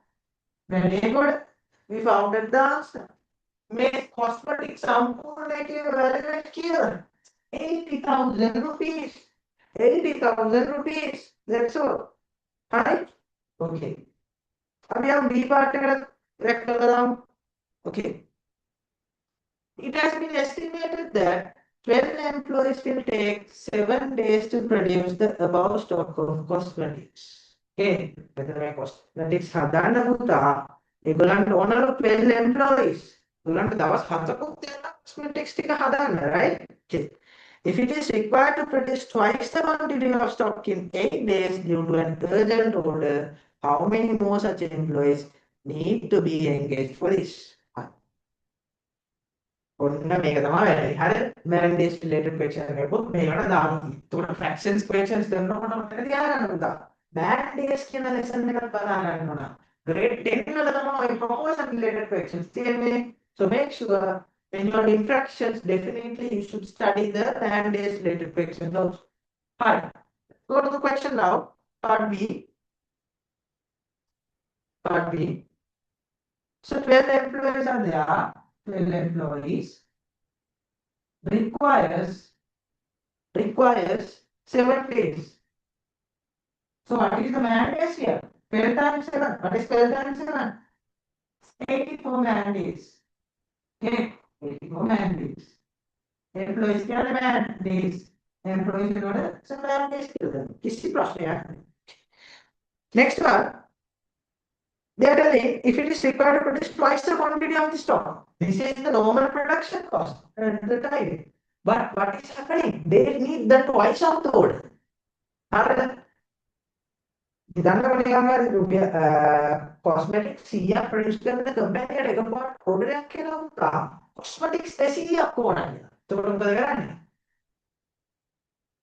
Very good. We found the answer. Make cosmetic සම්පූර්ණ evaluate here. 80,000 rupees. 80,000 rupees. That's all. Right? Okay. अभी हम B part correct कर रहा हूँ. Okay. It has been estimated that 12 employees will take 7 days to produce the above stock of cosmetics. Okay. මෙතන මේ cosmetics හදාන්න පුතා. ඒගොල්ලන්ට ඕනලු 12 employees. ඒගොල්ලන්ට දවස් 7කුත් තියෙනවා cosmetics ටික හදාන්න, right? Okay. If it is required to produce twice the quantity of stock in 8 days due to an urgent order, how many more such employees need to be engaged for this? ඔන්න මේක තමයි වැඩි. හරි. Mandates related question එකකුත් මේකට දානවා. ඒකට fractions questions දෙන්නකොට මතක තියාගන්න පුතා. Mandates කියන lesson එකක් බලන්න ගන්න ඕන. grade 10 වල තමයි proportion related questions තියෙන්නේ. So make sure when you are in fractions, definitely you should study the Mandates related questions also. Hi. Go to the question now. Part B. Part B. So 12 employees are there. 12 employees requires 7 days. So what is the man days here? 12 times 7. What is 12 times 7? 84 man days. Okay, 84 man days. Employees क्या है man days? Employees क्या है? सब man days के लिए. किसी प्रश्न यार. Next one. They are telling if it is required to produce twice the quantity of the stock. This is the normal production cost at the time. But what is happening? They need the twice of the order. Cosmetics CF produce කරන company එකට එකපාරට order එකක් කියලා cosmetics 200ක් ඕනයි. එතකොට මොකද කරන්නේ?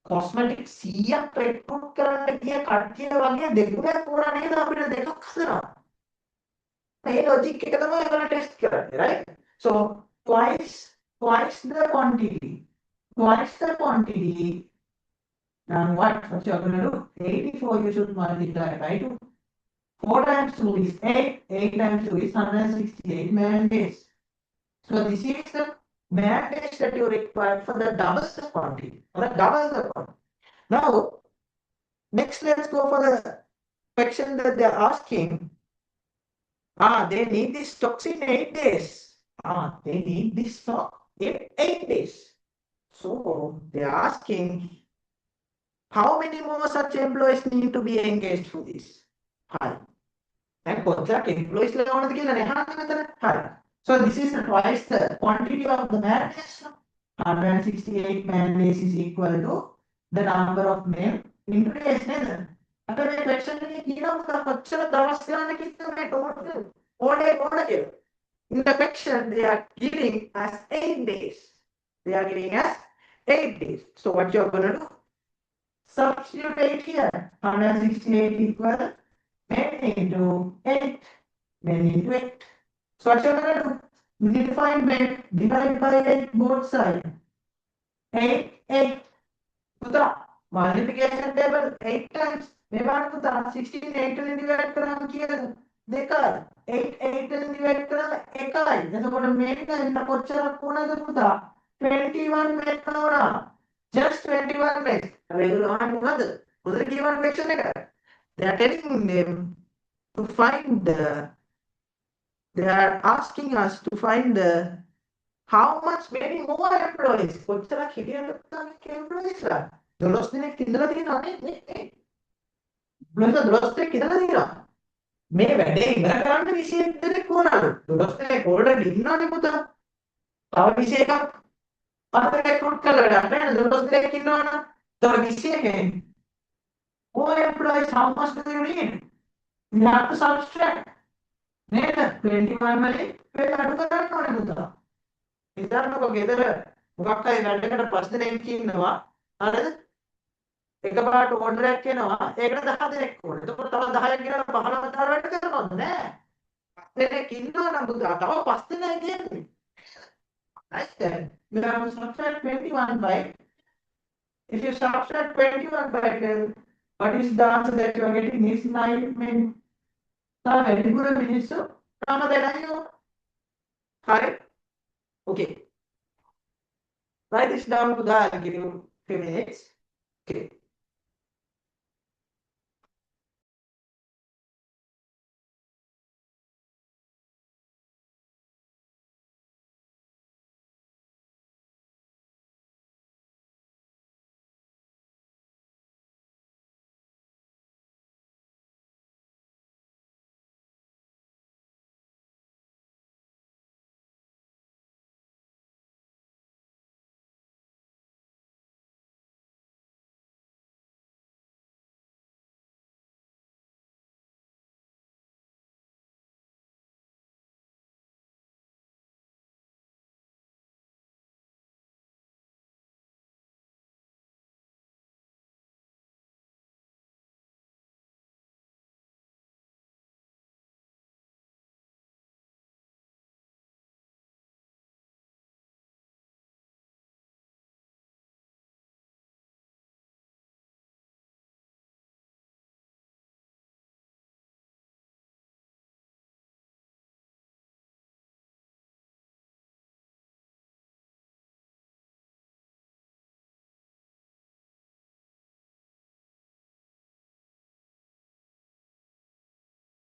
Cosmetics 100ක් recruit කරන්න ගිය කට්ටිය වගේ දෙකක් ඕන නේද අපිට දෙකක් හදනවා. මේ logic එක තමයි ඔයගොල්ලෝ test කරන්නේ, right? So twice the quantity. Twice the quantity. Now what you are going to do? 84 you should multiply by 2. 4 times 2 is 8. 8 times 2 is 168 man days. So this is the man days that you require for the double the quantity. For the double the quantity. Now, next let's go for the question that they are asking. They need this stock in 8 days. They need this stock in 8 days. So they are asking how many more such employees need to be engaged for this? Hi. And contract employees Hi. So this is twice the quantity of the man days. 168 man days is equal to the number of men into days. After the question in the question they are giving as 8 days. They are giving us 8 days. So what you are going to do? Substitute 8 here. 168 equal men into 8. Men into 8. So what you are going to do? You need to find men. Divide by 8 both sides. 8, 8. Multiplication table 8 times. 16 8 divide කරාම කීයද? 2යි. 8 8 divide කරාම 1යි. එතකොට මේක ඉන්න කොච්චරක් වුණාද පුතා? 21 මේක වුණා. Just 21 මේක. රෙගුලර් වහන්න මොකද? උදේ given fraction එක. They are telling them to find they are asking us to find how much many more employees. කොච්චරක් හිටියද employees ලා? 12 දිනක් ඉඳලා තියෙනවා නේ. Dolos ඉඳලා තියෙනවා. මේ වැඩේ ඉවර කරන්න 21 දෙනෙක් ඕනලු. 12 දෙනෙක් already ඉන්නවනේ පුතා. තව 21ක් අතට recruit කරලා වැඩක් නැහැ. 12 දෙනෙක් ඉන්නවනම් තව 21 more employees how much do you need? We have to subtract. නේද? 21 වලින් වෙන අඩු කරන්න ඕනේ පුතා. ඉතින්කෝ ගෙදර මොකක් හරි වැඩකට 5 දෙනෙක් ඉන්නවා. හරිද? එකපාරට ඕඩර් එකක් එනවා. ඒකට 10 දෙනෙක් ඕනේ. එතකොට තව 10ක් ගෙනලා 15 වතාවට වැඩ කරනවද නෑ. 5 දෙනෙක් ඉන්නවා නම් පුතා තව 5 දෙනෙක් දෙන්නේ. Understand? You have to subtract 21 by. If you subtract 21 by 12, what is the answer that you are getting is 9 many. Now, වැඩිපුර මිනිස්සු තාම දැනගියෝ. හරි? Okay. Write this down, Buddha. I'll give you a few minutes. Okay.